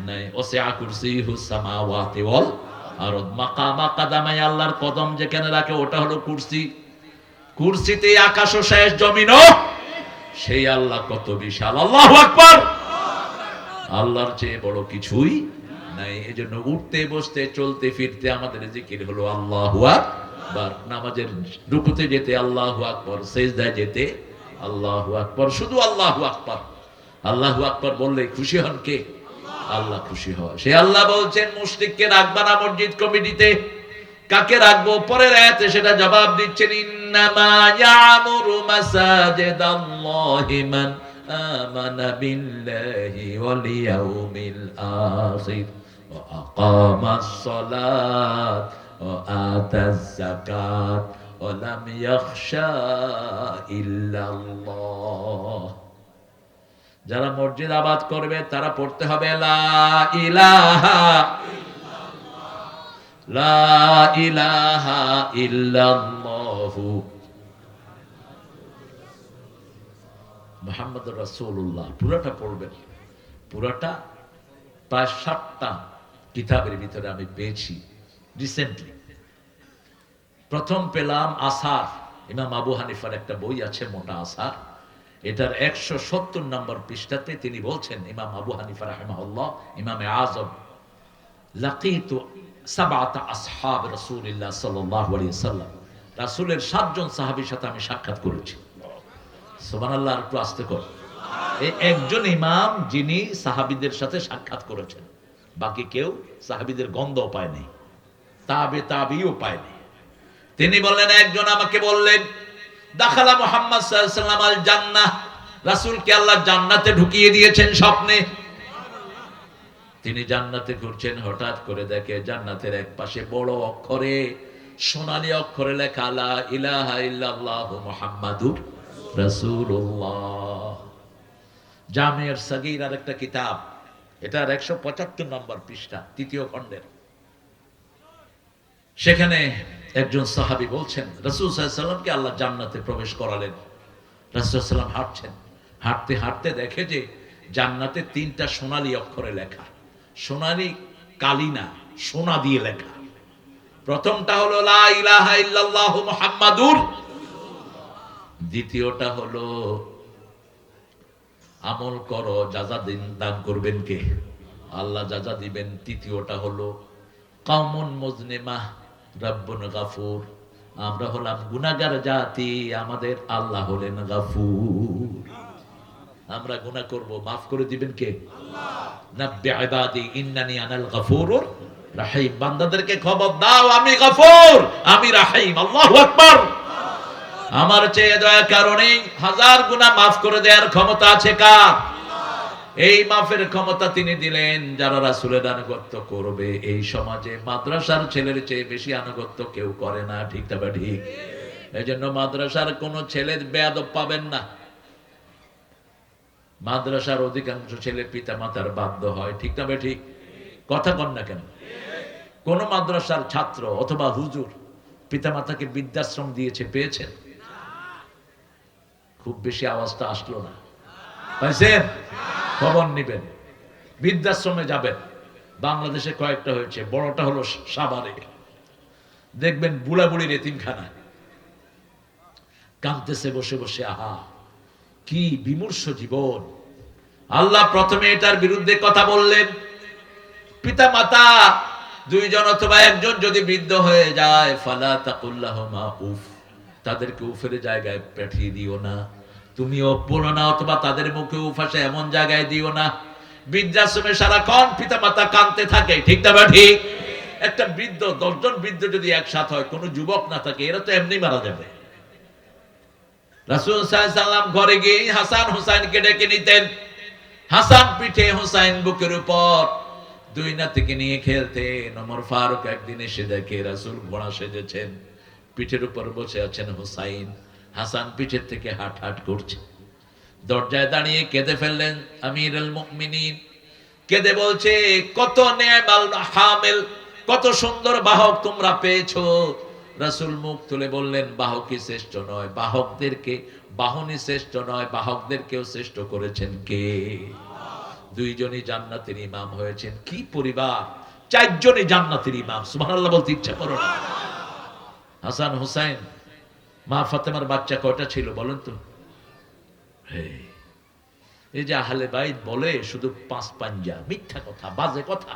নাই। ওয়াসিআ কুরসিয়ুহুস সামাওয়াতি ওয়াল আরদ, মাকামা কাদামাই, আল্লাহর কদম যেখানে রাখে ওটা হলো কুরসি। কুরসিতে আকাশও শেষ, জমিনও। সেই আল্লাহ কত বিশাল! আল্লাহু আকবার। আল্লাহর চেয়ে বড় কিছুই নাই। এজন্য উঠতে বসতে চলতে ফিরতে আমাদের জিকির হলো আল্লাহু আকবার। নামাজের রুকুতে যেতে আল্লাহু আকবার, সিজদায় যেতে আল্লাহু আকবার, শুধু আল্লাহু আকবার। আল্লাহু আকবার বললে খুশি হন কে? আল্লাহ খুশি হয়। সে আল্লাহ বলছেন, মুশরিককে রাখবা না মসজিদ কমিটিতে। কাকে রাখবো? পরের আয়াতে সেটা জবাব দিচ্ছেন, ইন্নামা ইয়ামুরু মাসাজিদাল্লাহি মান আমানা বিল্লাহি ওয়াল ইয়াউমিল আখির ওয়া আকামাস সালাত ওয়া আতাজ যাকাত ওয়া লাম ইয়াখশা ইল্লাল্লাহ। যারা মসজিদ আবাদ করবে তারা পড়তে হবে লা ইলাহা লা ইলাহা ইল্লাল্লাহু মুহাম্মাদুর রাসূলুল্লাহ। পুরাটা পড়বেন, পুরাটা। প্রায় 7টা কিতাবের ভিতরে আমি পেয়েছি রিসেন্টলি। প্রথম পেলাম আসার, ইমাম আবু হানিফার একটা বই আছে মোটা আসার, এটার 170 নম্বর পৃষ্ঠাতে তিনি বলছেন, ইমাম আবু হানিফা রাহিমাহুল্লাহ, ইমামে আযম, লাকিতু 7 আসহাব রাসূলিল্লাহ সাল্লাল্লাহু আলাইহি ওয়াসাল্লাম, রাসূলের 7 জন সাহাবীর সাথে আমি সাক্ষাৎ করেছি। সুবহানাল্লাহ, একটু আস্তে কর। এই একজন ইমাম যিনি সাহাবীদের সাথে সাক্ষাৎ করেছেন, বাকি কেউ সাহাবীদের গন্ধও পায়নি, তাবিও পায়নি। তিনি বললেন, একজন আমাকে বললেন, দাখালা মুহাম্মদ সাল্লাল্লাহু আলাইহি ওয়াসাল্লাম আল জান্নাহ, রাসূলকে আল্লাহ জান্নাতে ঢুকিয়ে দিয়েছেন স্বপ্নে। তিনি জান্নাতে ঘুরছেন, হঠাৎ করে দেখে জান্নাতের এক পাশে বড় অক্ষরে, সোনালী অক্ষরে লেখা লা ইলাহা ইল্লাল্লাহু মুহাম্মাদুর রাসূলুল্লাহ। জামিউস সাগীর আর একটা কিতাব, এটার 175 নম্বর পৃষ্ঠা, 3য় খণ্ডের। সেখানে একজন সাহাবী বলছেন, রাসূল সাল্লাল্লাহু আলাইহি ওয়াসাল্লামকে আল্লাহ জান্নাতে প্রবেশ করালেন। রাসূল সাল্লাল্লাহু আলাইহি ওয়াসাল্লাম হাঁটছেন, হাঁটতে হাঁটতে দেখে যে জান্নাতে 3টা সোনালী অক্ষরে লেখা, সোনালী কালি না, সোনা দিয়ে লেখা। প্রথমটা হলো লা ইলাহা ইল্লাল্লাহু মুহাম্মাদুর, দ্বিতীয়টা হলো আমল করো যাজা দান করবেন কে? আল্লাহ যাজা দিবেন। তৃতীয়টা হলো কওমুন মুজনিমাহ রাব্বুন গাফুর, আমরা হলাম গুনাহগার জাতি, আমাদের আল্লাহ হলেন গাফুর। আমরা গুনাহ করব, মাফ করে দিবেন কে? আল্লাহ। নাব্বি ইবাদি ইন্নানি আনাল গাফুরুর রাহিম, বান্দাদেরকে খবর দাও আমি গাফুর, আমি রাহিম। আল্লাহু আকবার। আমার চেয়ে দয়া কারণে 1000 গুনাহ মাফ করে দেওয়ার ক্ষমতা আছে কার? এই মাফের ক্ষমতা তিনি দিলেন যারা রাসূলের আনুগত্য করবে। এই সমাজে মাদ্রাসার ছেলের চেয়ে বেশি আনুগত্য কেউ করে না, ঠিক না ঠিক? এজন্য মাদ্রাসার কোন ছেলে বেয়াদব পাবেন না। মাদ্রাসার অধিকাংশ ছেলে পিতা মাতার বাধ্য হয়, ঠিক না ঠিক? কথা কন না কেন? কোন মাদ্রাসার ছাত্র অথবা হুজুর পিতা মাতাকে বৃদ্ধাশ্রম দিয়েছে, পেয়েছেন? খুব বেশি আওয়াজটা আসলো না, পাইছেন? খবর নিবেন, বৃদ্ধাশ্রমে যাবেন। বাংলাদেশে কয়েকটা হয়েছে, বড়টা হলো সাভারে। দেখবেন বুড়া বুড়ির এতিমখানা, কাঁদতেছে বসে বসে, আহা কি বিমূর্ষ জীবন। আল্লাহ প্রথমে এটার বিরুদ্ধে কথা বললেন। পিতা মাতা দুইজন অথবা একজন যদি বৃদ্ধ হয়ে যায়, ফালা তাকুল্লাহুমা উফ, তাদেরকে উফের জায়গায় পাঠিয়ে দিও না, তুমিও বলো না, অথবা তাদের মুখে উফ আসে এমন জায়গায় দিও না। বৃদ্ধাশ্রমে সারাক্ষণ পিতা মাতা কাঁদতে থাকে, ঠিক না? ঠিক। একটা বৃদ্ধ, 10 জন বৃদ্ধ যদি একসাথে হয়, কোনো যুবক না থাকে, এরা তো এমনি মারা যাবে। রাসূল সাল্লাল্লাহু আলাইহি সাল্লাম ঘরে গিয়ে হাসান হুসাইনকে ডেকে নিতেন। হাসান পিঠে, হুসাইন বুকের উপর, দুই নাতিকে নিয়ে খেলতেন। ওমর ফারুক একদিন এসে দেখে রাসূল ঘোড়া সেজেছেন, পিঠের উপর বসে আছেন হুসাইন, হাসান পিঠের থেকে হাট হাট করছে। দরজায় দাঁড়িয়ে কেঁদে ফেললেন আমিরুল মুমিনিন। কেঁদে বলছে, কত নেমাল হামিল, কত সুন্দর বাহক তোমরা পেয়েছো। রাসূল মুখ তুলে বললেন, বাহকই শ্রেষ্ঠ নয়, বাহকদেরকে, বাহনই শ্রেষ্ঠ নয়, বাহকদেরকেও শ্রেষ্ঠ করেছেন কে? দুইজনই জান্নাতের ইমাম হয়েছেন। কি পরিবার! 4 জনই জান্নাতের ইমাম। সুবহানাল্লাহ বলতে ইচ্ছা করো না? হাসান হুসাইন, মা ফাতেমার বাচ্চা কয়টা ছিল বলেন তো? এই যে আহলে বাইত বলে শুধু 5 পাঞ্জা, মিথ্যা কথা, বাজে কথা।